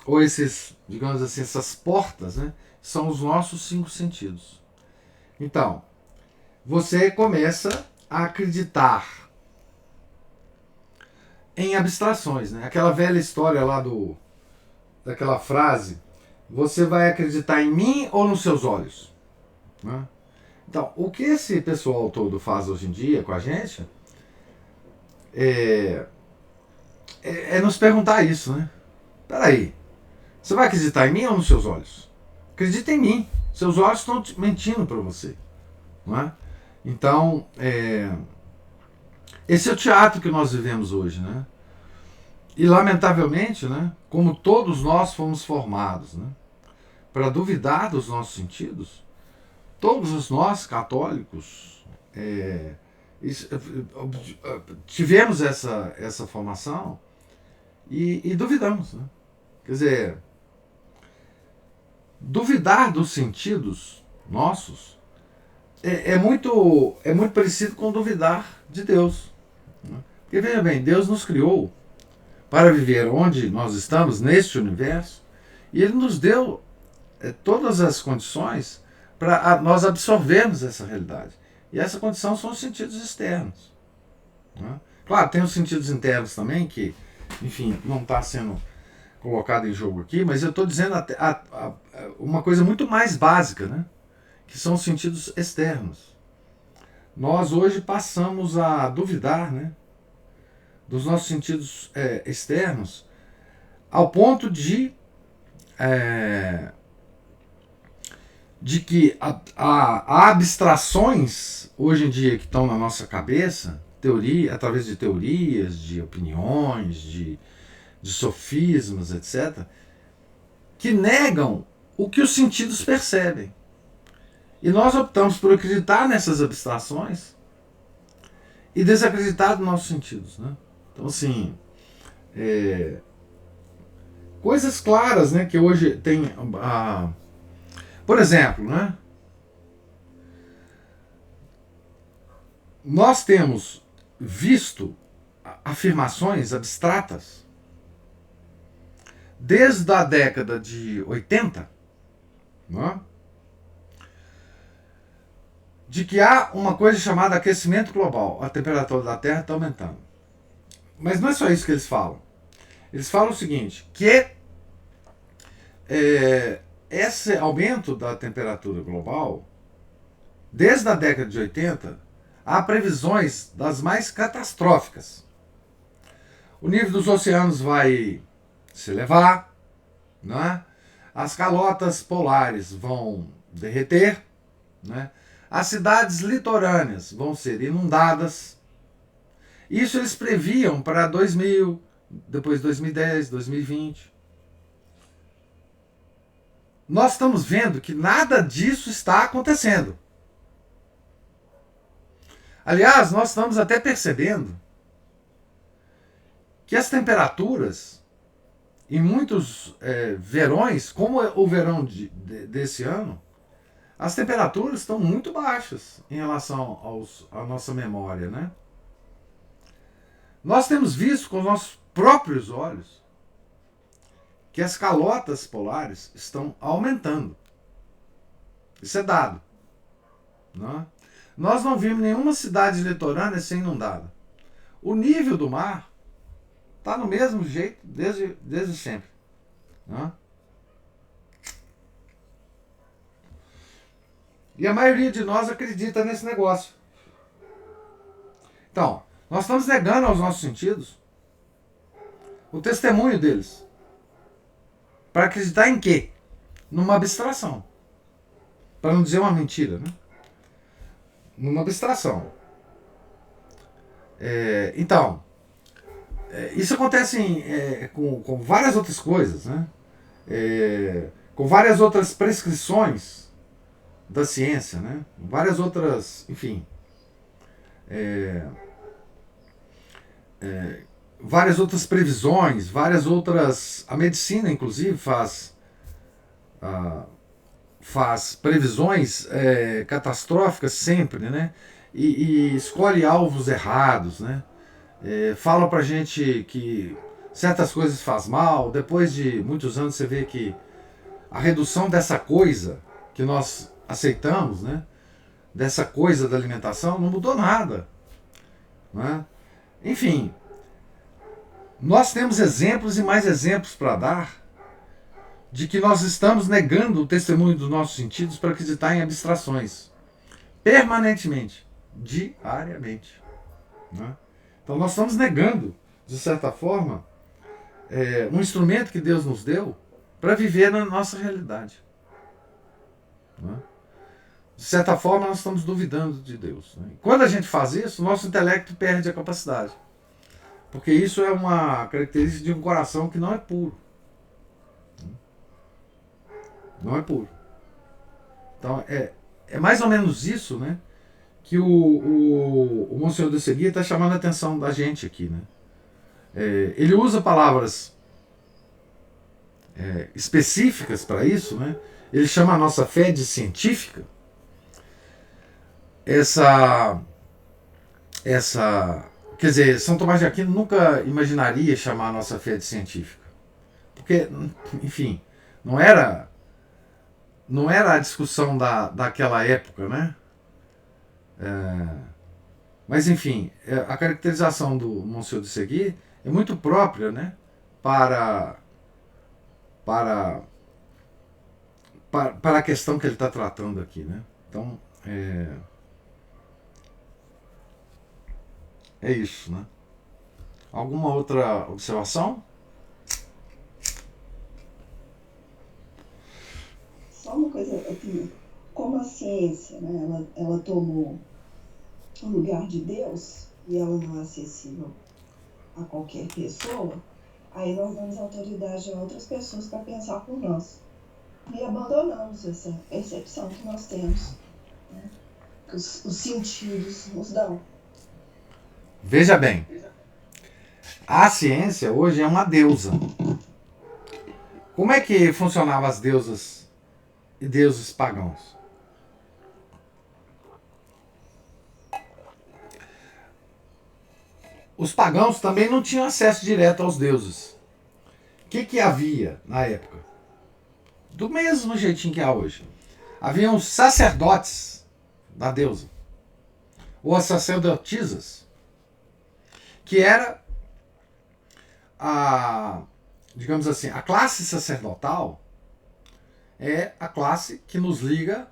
Ou esses, digamos assim, essas portas, né? São os nossos 5 sentidos. Então, você começa a acreditar em abstrações, né? Aquela velha história lá daquela frase: você vai acreditar em mim ou nos seus olhos? Né? Então, o que esse pessoal todo faz hoje em dia com a gente é nos perguntar isso, né? Peraí, você vai acreditar em mim ou nos seus olhos? Acredita em mim. Seus olhos estão mentindo para você. Não é? Então, esse é o teatro que nós vivemos hoje, né? E, lamentavelmente, né, como todos nós fomos formados, né, para duvidar dos nossos sentidos, todos nós, católicos, tivemos essa formação e duvidamos. Né? Quer dizer, duvidar dos sentidos nossos é muito parecido com duvidar de Deus. Né? Porque, veja bem, Deus nos criou para viver onde nós estamos, neste universo, e Ele nos deu todas as condições para nós absorvermos essa realidade. E essa condição são os sentidos externos. Né? Claro, tem os sentidos internos também, que, enfim, não está sendo colocado em jogo aqui, mas eu estou dizendo uma coisa muito mais básica, né? Que são os sentidos externos. Nós hoje passamos a duvidar, né, dos nossos sentidos externos, ao ponto de de que há abstrações hoje em dia que estão na nossa cabeça, através de teorias, de opiniões, de sofismas, etc., que negam o que os sentidos percebem. E nós optamos por acreditar nessas abstrações e desacreditar dos nossos sentidos. Né? Então, assim, coisas claras, né, que hoje tem... por exemplo, né, nós temos visto afirmações abstratas desde a década de 80, né, de que há uma coisa chamada aquecimento global. A temperatura da Terra está aumentando. Mas não é só isso que eles falam. Eles falam o seguinte, que esse aumento da temperatura global, desde a década de 80, há previsões das mais catastróficas. O nível dos oceanos vai se elevar, né? As calotas polares vão derreter, né? As cidades litorâneas vão ser inundadas. Isso eles previam para 2000, depois 2010, 2020. Nós estamos vendo que nada disso está acontecendo. Aliás, nós estamos até percebendo que as temperaturas em muitos verões, como o verão desse ano, as temperaturas estão muito baixas em relação à nossa memória, né? Nós temos visto com os nossos próprios olhos que as calotas polares estão aumentando. Isso é dado. Né? Nós não vimos nenhuma cidade litorânea ser inundada. O nível do mar está no mesmo jeito desde sempre. Né? E a maioria de nós acredita nesse negócio. Então, nós estamos negando aos nossos sentidos o testemunho deles. Para acreditar em quê? Numa abstração. Para não dizer uma mentira, né? Numa abstração. Então, isso acontece com várias outras coisas, né? Com várias outras prescrições da ciência, né? Várias outras, enfim, várias outras previsões, várias outras... A medicina, inclusive, faz previsões catastróficas sempre, né? E escolhe alvos errados, né? Fala pra gente que certas coisas faz mal, depois de muitos anos você vê que a redução dessa coisa que nós aceitamos, né? Dessa coisa da alimentação, não mudou nada. Né? Enfim, nós temos exemplos e mais exemplos para dar de que nós estamos negando o testemunho dos nossos sentidos para acreditar em abstrações. Permanentemente, diariamente. Né? Então nós estamos negando, de certa forma, um instrumento que Deus nos deu para viver na nossa realidade. Né? De certa forma, nós estamos duvidando de Deus. Né? Quando a gente faz isso, nosso intelecto perde a capacidade. Porque isso é uma característica de um coração que não é puro. Não é puro. Então, é mais ou menos isso, né, que o Monsenhor de Segui está chamando a atenção da gente aqui. Né? Ele usa palavras específicas para isso. Né? Ele chama a nossa fé de científica. Quer dizer, São Tomás de Aquino nunca imaginaria chamar a nossa fé de científica. Porque, enfim, não era a discussão daquela época, né? Mas, enfim, a caracterização do Monsenhor de Segui é muito própria, né? Para a questão que ele está tratando aqui, né? Então, é isso, né? Alguma outra observação? Só uma coisa, assim, a ciência, né, ela tomou o lugar de Deus e ela não é acessível a qualquer pessoa, aí nós damos autoridade a outras pessoas para pensar por nós. E abandonamos essa percepção que nós temos, né, que os sentidos nos dão. Veja bem, a ciência hoje é uma deusa. Como é que funcionavam as deusas e deuses pagãos? Os pagãos também não tinham acesso direto aos deuses. O que havia na época? Do mesmo jeitinho que há hoje. Haviam os sacerdotes da deusa, ou as sacerdotisas, que era digamos assim, a classe sacerdotal é a classe que nos liga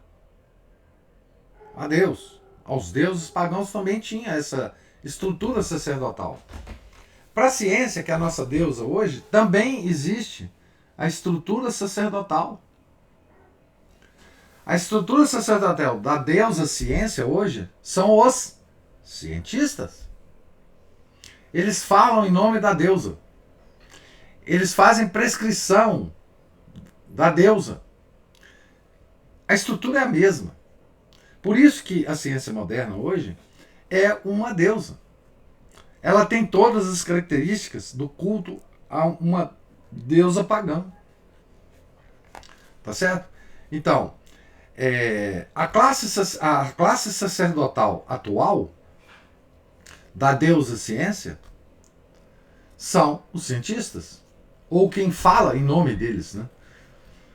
a Deus. Aos deuses pagãos também tinha essa estrutura sacerdotal. Para a ciência, que é a nossa deusa hoje, também existe a estrutura sacerdotal. A estrutura sacerdotal da deusa ciência hoje são os cientistas. Eles falam em nome da deusa. Eles fazem prescrição da deusa. A estrutura é a mesma. Por isso que a ciência moderna hoje é uma deusa. Ela tem todas as características do culto a uma deusa pagã. Tá certo? Então, a classe sacerdotal atual da deusa ciência são os cientistas, ou quem fala em nome deles, né?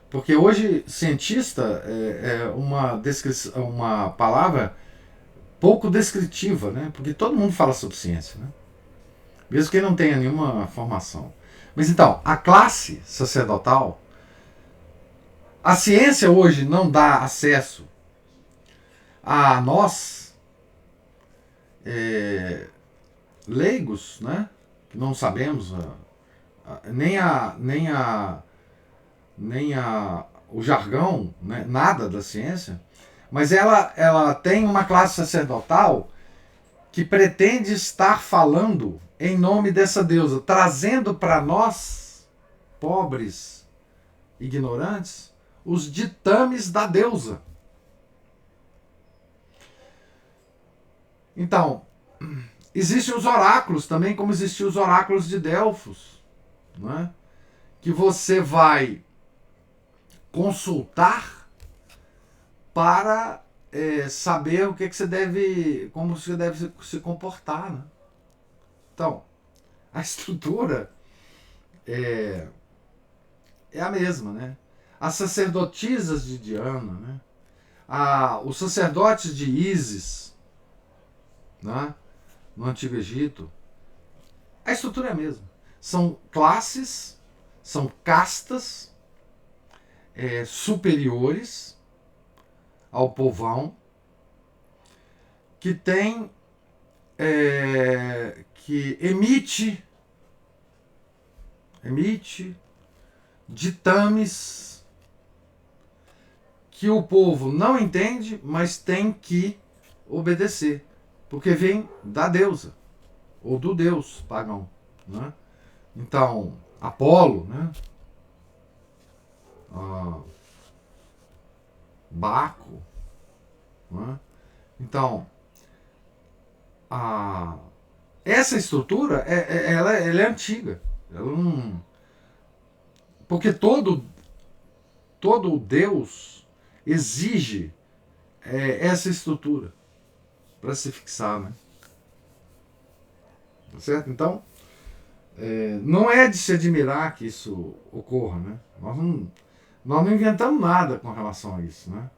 Porque hoje cientista é uma palavra pouco descritiva, né? Porque todo mundo fala sobre ciência, né? Mesmo que não tenha nenhuma formação. Mas então, a classe sacerdotal, a ciência hoje não dá acesso a nós, leigos, né? Que não sabemos o jargão, né? Nada da ciência, mas ela tem uma classe sacerdotal que pretende estar falando em nome dessa deusa, trazendo para nós, pobres, ignorantes, os ditames da deusa. Então, existem os oráculos também, como existiam os oráculos de Delfos, né? Que você vai consultar para saber o que você deve, como você deve se comportar, né? Então, a estrutura é a mesma, né? As sacerdotisas de Diana, né? Os sacerdotes de Ísis, né? No Antigo Egito, a estrutura é a mesma. São classes, são castas superiores ao povão, que tem que emite ditames que o povo não entende, mas tem que obedecer, porque vem da deusa ou do deus pagão, né? Então, Apolo, né? Baco, né? Então, essa estrutura ela é antiga. Ela não, porque todo Deus exige essa estrutura para se fixar, né? Tá certo? Então, não é de se admirar que isso ocorra, né? Nós não inventamos nada com relação a isso, né?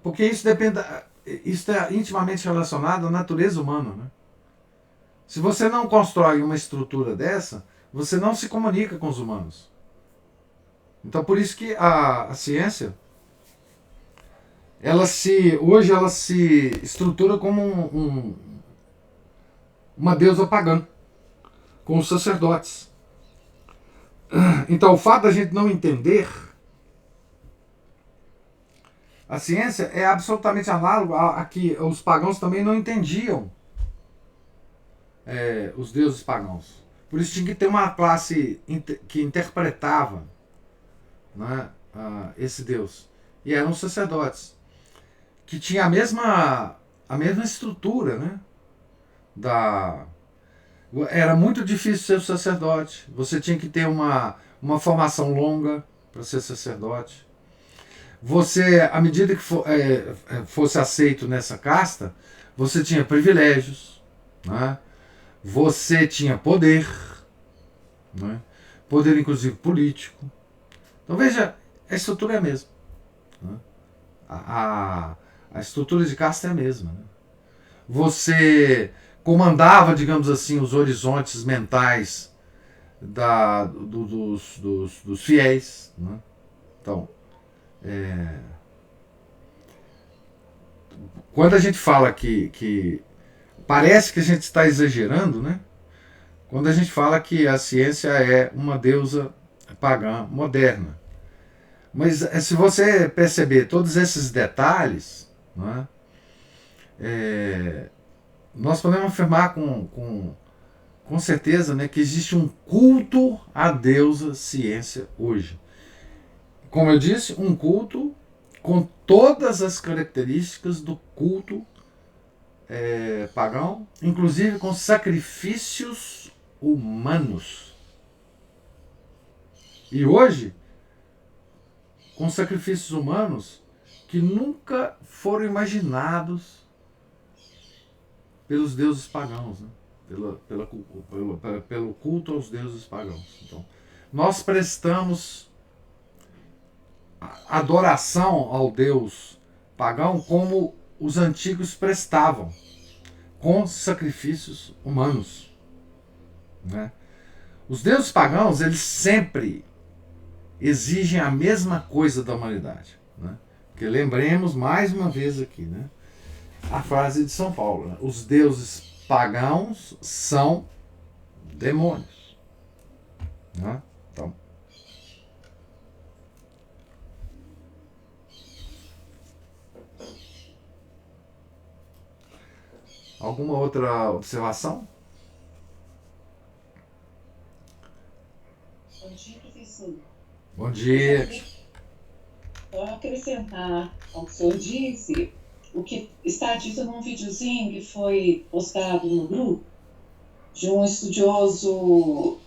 Porque isso depende, isso é intimamente relacionado à natureza humana, né? Se você não constrói uma estrutura dessa, você não se comunica com os humanos. Então, por isso que a ciência, hoje ela se estrutura como uma deusa pagã, com os sacerdotes. Então, o fato da gente não entender A ciência é absolutamente análoga a que os pagãos também não entendiam os deuses pagãos. Por isso tinha que ter uma classe que interpretava, né, esse deus. E eram os sacerdotes, que tinha a mesma estrutura, né? Era muito difícil ser sacerdote. Você tinha que ter uma formação longa para ser sacerdote. Você, à medida que fosse aceito nessa casta, você tinha privilégios, né? Você tinha poder, né? Poder inclusive político. Então veja, a estrutura é a mesma, né? A estrutura de casta é a mesma, né? Você comandava, digamos assim, os horizontes mentais dos fiéis, né? Então, quando a gente fala que parece que a gente está exagerando, né? Quando a gente fala que a ciência é uma deusa pagã moderna. Mas se você perceber todos esses detalhes, né, nós podemos afirmar com certeza, né, que existe um culto à deusa ciência hoje. Como eu disse, um culto com todas as características do culto pagão, inclusive com sacrifícios humanos. E hoje, com sacrifícios humanos que nunca foram imaginados pelos deuses pagãos, né? Pelo culto aos deuses pagãos. Então, nós prestamos adoração ao deus pagão como os antigos prestavam, com sacrifícios humanos, né? Os deuses pagãos, eles sempre exigem a mesma coisa da humanidade, né? Porque lembremos mais uma vez aqui, né, a frase de São Paulo, né? Os deuses pagãos são demônios, né? Então, alguma outra observação? Bom dia, professor. Bom dia. Só acrescentar ao que o senhor disse, o que está dito num videozinho que foi postado no grupo de um estudioso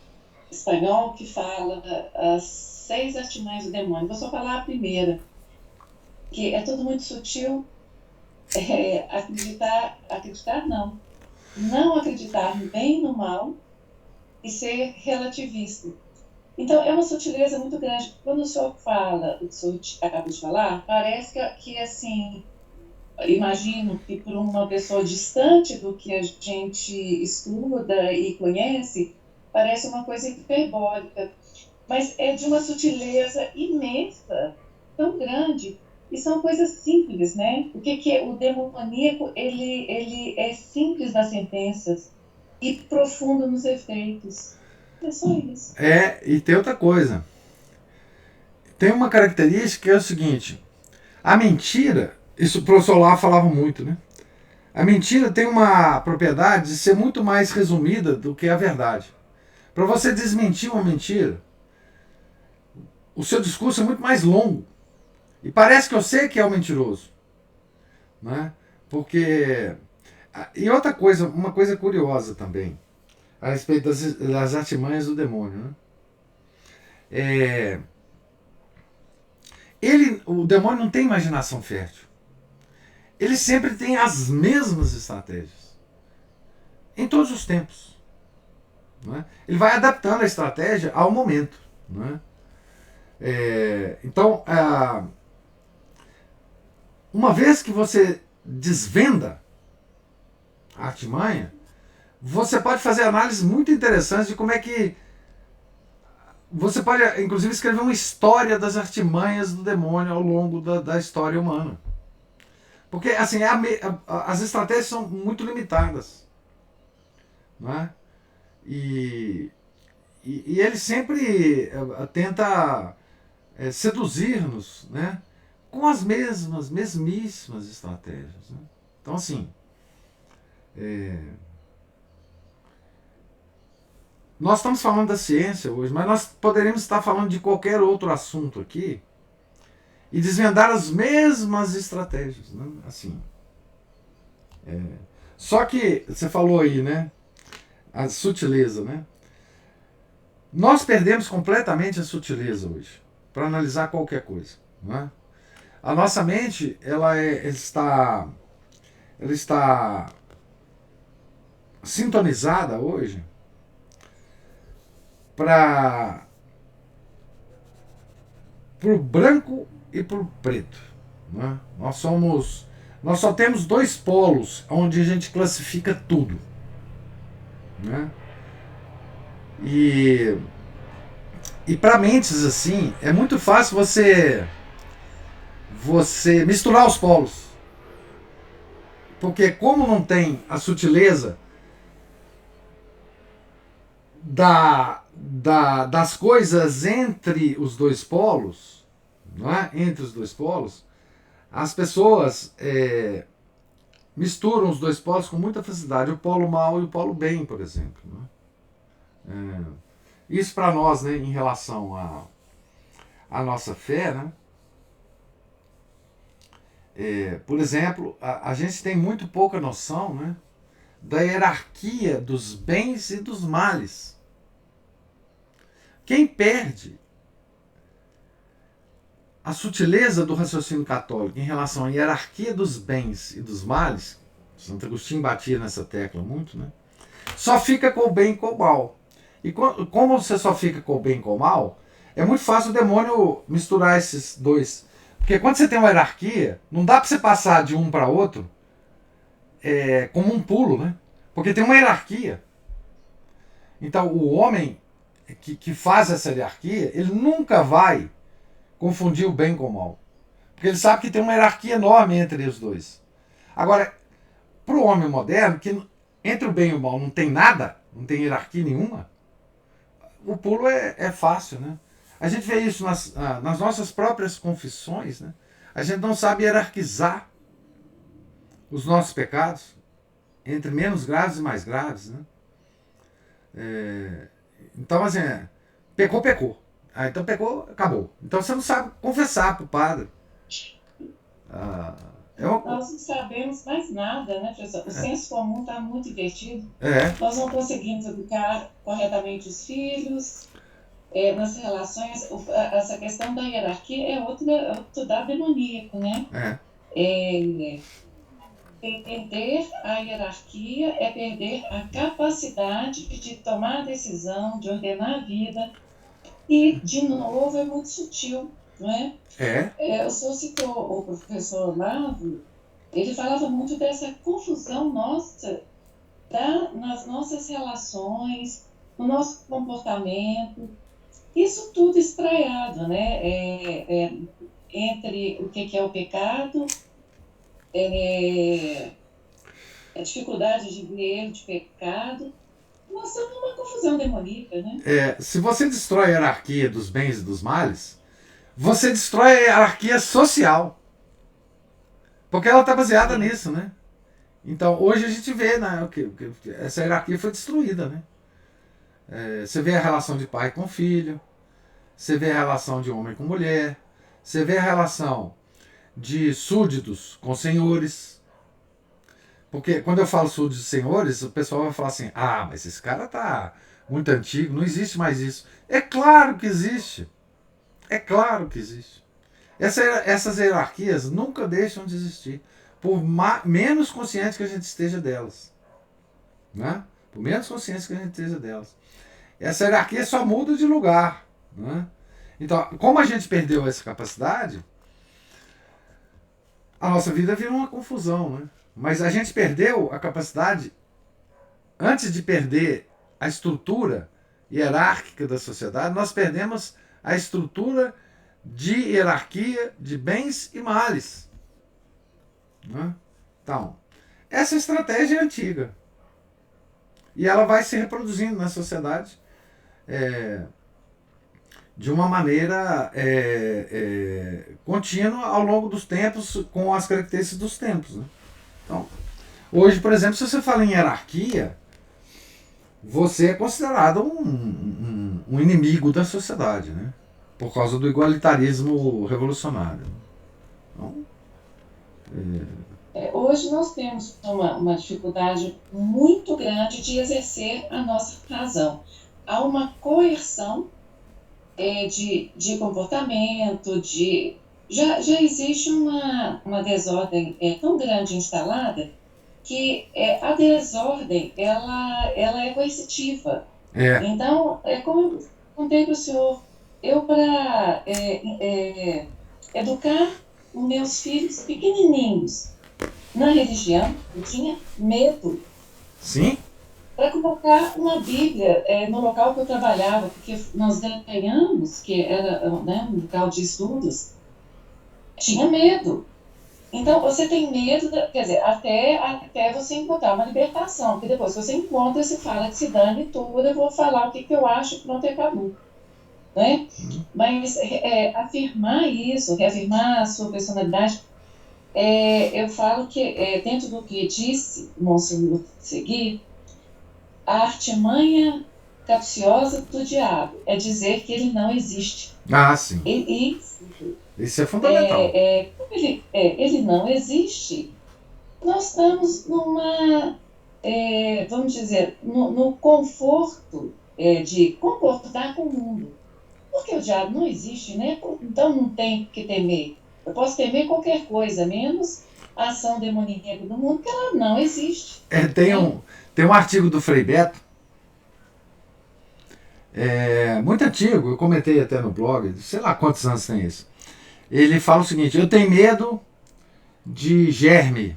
espanhol que fala as 6 artimanhas do demônio. Vou só falar a primeira, que é tudo muito sutil. Acreditar não acreditar nem no mal e ser relativista. Então, é uma sutileza muito grande. Quando o senhor fala o que o senhor acabou de falar, parece que assim, imagino que para uma pessoa distante do que a gente estuda e conhece, parece uma coisa hiperbólica, mas é de uma sutileza imensa, tão grande, e são coisas simples, né? O que é o demoníaco? Ele é simples nas sentenças e profundo nos efeitos. É só isso. E tem outra coisa. Tem uma característica que é o seguinte: a mentira, isso o professor Lá falava muito, né? A mentira tem uma propriedade de ser muito mais resumida do que a verdade. Para você desmentir uma mentira, o seu discurso é muito mais longo. E parece que eu sei que é o mentiroso, né? Porque... E outra coisa, uma coisa curiosa também, a respeito das artimanhas do demônio, né? O demônio não tem imaginação fértil. Ele sempre tem as mesmas estratégias. Em todos os tempos. Né? Ele vai adaptando a estratégia ao momento. Né? Então, uma vez que você desvenda a artimanha, você pode fazer análises muito interessantes de como é que... Você pode, inclusive, escrever uma história das artimanhas do demônio ao longo da história humana. Porque, assim, as estratégias são muito limitadas. Não é? E ele sempre tenta seduzir-nos, né, com as mesmíssimas estratégias. Né? Então, assim, nós estamos falando da ciência hoje, mas nós poderíamos estar falando de qualquer outro assunto aqui e desvendar as mesmas estratégias. Né? Assim, só que, você falou aí, né? A sutileza, né? Nós perdemos completamente a sutileza hoje para analisar qualquer coisa. Né? A nossa mente, ela está sintonizada hoje para o branco e para o preto. Né? Nós só temos dois polos onde a gente classifica tudo. Né? E para mentes assim, é muito fácil você misturar os polos. Porque como não tem a sutileza das coisas entre os dois polos, não é? Entre os dois polos, as pessoas misturam os dois polos com muita facilidade, o polo mal e o polo bem, por exemplo. Né? Isso para nós, né, em relação à nossa fé, né? Por exemplo, a gente tem muito pouca noção, né, da hierarquia dos bens e dos males. Quem perde a sutileza do raciocínio católico em relação à hierarquia dos bens e dos males, Santo Agostinho batia nessa tecla muito, né, só fica com o bem e com o mal. E como você só fica com o bem e com o mal, é muito fácil o demônio misturar esses dois. Porque quando você tem uma hierarquia, não dá para você passar de um para outro como um pulo, né? Porque tem uma hierarquia. Então o homem que faz essa hierarquia, ele nunca vai confundir o bem com o mal. Porque ele sabe que tem uma hierarquia enorme entre os dois. Agora, para o homem moderno, que entre o bem e o mal não tem nada, não tem hierarquia nenhuma, o pulo é fácil, né? A gente vê isso nas nossas próprias confissões, né? A gente não sabe hierarquizar os nossos pecados entre menos graves e mais graves, né? Então, assim, pecou. Então pecou, acabou. Então você não sabe confessar para o padre. Nós não sabemos mais nada, né, professor? O senso comum está muito invertido. Nós não conseguimos educar corretamente os filhos. Nas relações, essa questão da hierarquia é outro dado demoníaco, né? Perder a hierarquia é perder a capacidade de tomar decisão, de ordenar a vida. E, de novo, é muito sutil, não é? O senhor citou o professor Olavo, ele falava muito dessa confusão nossa nas nossas relações, no nosso comportamento. Isso tudo espraiado, né? Entre o que é o pecado, a dificuldade de ver ele de pecado. Nós estamos numa confusão demoníaca, né? Se você destrói a hierarquia dos bens e dos males, você destrói a hierarquia social. Porque ela está baseada nisso, né? Então, hoje a gente vê, né, que essa hierarquia foi destruída, né? Você vê a relação de pai com filho, você vê a relação de homem com mulher, você vê a relação de súditos com senhores. Porque quando eu falo súditos e senhores, o pessoal vai falar assim, mas esse cara tá muito antigo, não existe mais isso. É claro que existe. É claro que existe. Essas hierarquias nunca deixam de existir, por menos consciente que a gente esteja delas. Né? Por menos consciente que a gente esteja delas. Essa hierarquia só muda de lugar. Né? Então, como a gente perdeu essa capacidade, a nossa vida virou uma confusão. Né? Mas a gente perdeu a capacidade, antes de perder a estrutura hierárquica da sociedade, nós perdemos a estrutura de hierarquia de bens e males. Né? Então, essa estratégia é antiga. E ela vai se reproduzindo na sociedade de uma maneira contínua ao longo dos tempos, com as características dos tempos. Né? Então, hoje, por exemplo, se você fala em hierarquia, você é considerado um inimigo da sociedade, né? Por causa do igualitarismo revolucionário. Então, Hoje nós temos uma dificuldade muito grande de exercer a nossa razão. Há uma coerção de comportamento, já existe uma desordem tão grande instalada que a desordem ela é coercitiva. Então, como eu contei para o senhor, eu para educar os meus filhos pequenininhos na religião, eu tinha medo. Sim? Para colocar uma Bíblia no local que eu trabalhava, porque nós ganhamos, que era um local de estudos, tinha medo. Então, você tem medo, quer dizer, até você encontrar uma libertação, porque depois que você encontra, você fala que se dane tudo, eu vou falar o que eu acho, pronto, acabou. Né? Mas afirmar isso, reafirmar a sua personalidade, eu falo que dentro do que disse Monsenhor Seguir, a artimanha capciosa do diabo é dizer que ele não existe. Ah, sim. Isso é fundamental. Como ele não existe, nós estamos vamos dizer, no conforto de concordar com o mundo. Porque o diabo não existe, né? Então não tem que temer. Eu posso temer qualquer coisa, menos a ação demoníaca do mundo, que ela não existe. Tem um artigo do Frei Beto, muito antigo, eu comentei até no blog, sei lá quantos anos tem isso. Ele fala o seguinte: eu tenho medo de germe,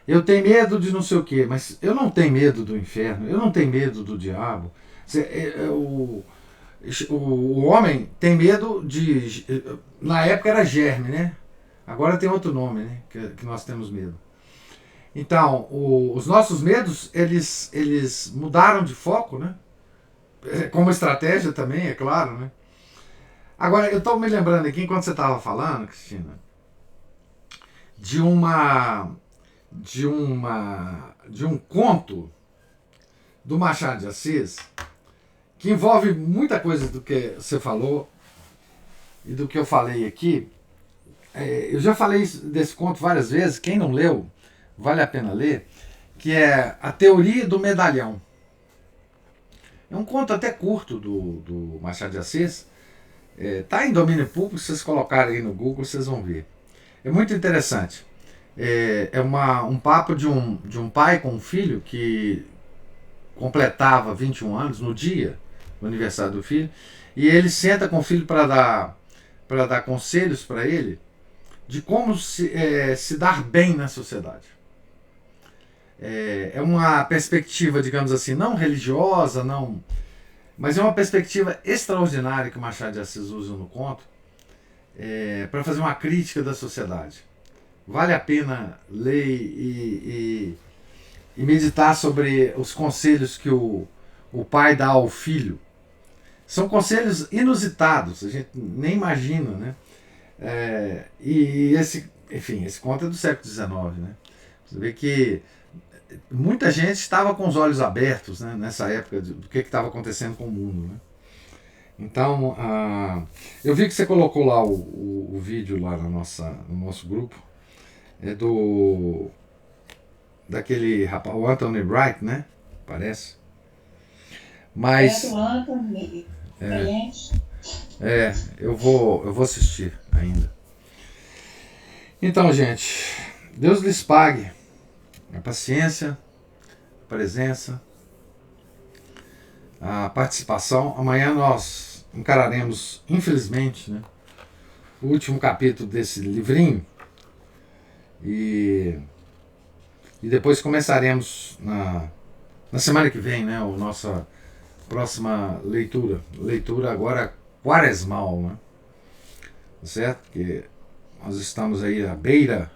eu tenho medo de não sei o quê, mas eu não tenho medo do inferno, eu não tenho medo do diabo. O homem tem medo de... Na época era germe, né? Agora tem outro nome, né? Que nós temos medo. Então, os nossos medos, eles mudaram de foco, né? Como estratégia também, é claro, né? Agora, eu estou me lembrando aqui, enquanto você estava falando, Cristina, de um conto do Machado de Assis, que envolve muita coisa do que você falou e do que eu falei aqui. Eu já falei desse conto várias vezes, quem não leu, vale a pena ler, que é A Teoria do Medalhão. É um conto até curto do Machado de Assis. Está em domínio público, se vocês colocarem aí no Google, vocês vão ver. É muito interessante. Um papo de um pai com um filho que completava 21 anos no dia do aniversário do filho, e ele senta com o filho para dar conselhos para ele de como se dar bem na sociedade. É uma perspectiva, digamos assim, não religiosa, não, mas é uma perspectiva extraordinária que o Machado de Assis usa no conto para fazer uma crítica da sociedade. Vale a pena ler e meditar sobre os conselhos que o pai dá ao filho. São conselhos inusitados, a gente nem imagina, né? Esse conto é do século XIX, né? Você vê que muita gente estava com os olhos abertos, né, nessa época do que estava acontecendo com o mundo, né? Então, eu vi que você colocou lá o vídeo lá no nosso grupo, daquele rapaz, o Anthony Wright, né? Parece. Mas do Anthony, excelente. Eu vou assistir ainda. Então, gente, Deus lhes pague a paciência, a presença, a participação. Amanhã nós encararemos, infelizmente, né, o último capítulo desse livrinho e depois começaremos na semana que vem, né, a nossa próxima leitura agora quaresmal, né? Certo? Porque nós estamos aí à beira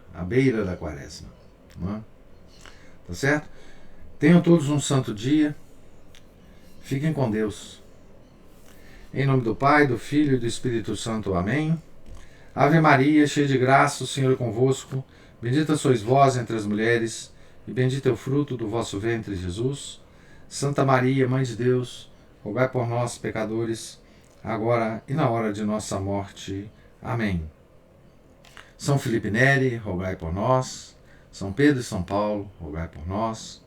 da quaresma, né? Tá certo? Tenham todos um santo dia. Fiquem com Deus. Em nome do Pai, do Filho e do Espírito Santo. Amém. Ave Maria, cheia de graça, o Senhor é convosco. Bendita sois vós entre as mulheres, e bendito é o fruto do vosso ventre, Jesus. Santa Maria, Mãe de Deus, rogai por nós, pecadores, agora e na hora de nossa morte. Amém. São Felipe Neri, rogai por nós. São Pedro e São Paulo, rogai por nós.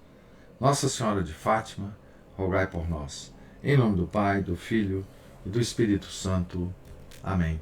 Nossa Senhora de Fátima, rogai por nós. Em nome do Pai, do Filho e do Espírito Santo. Amém.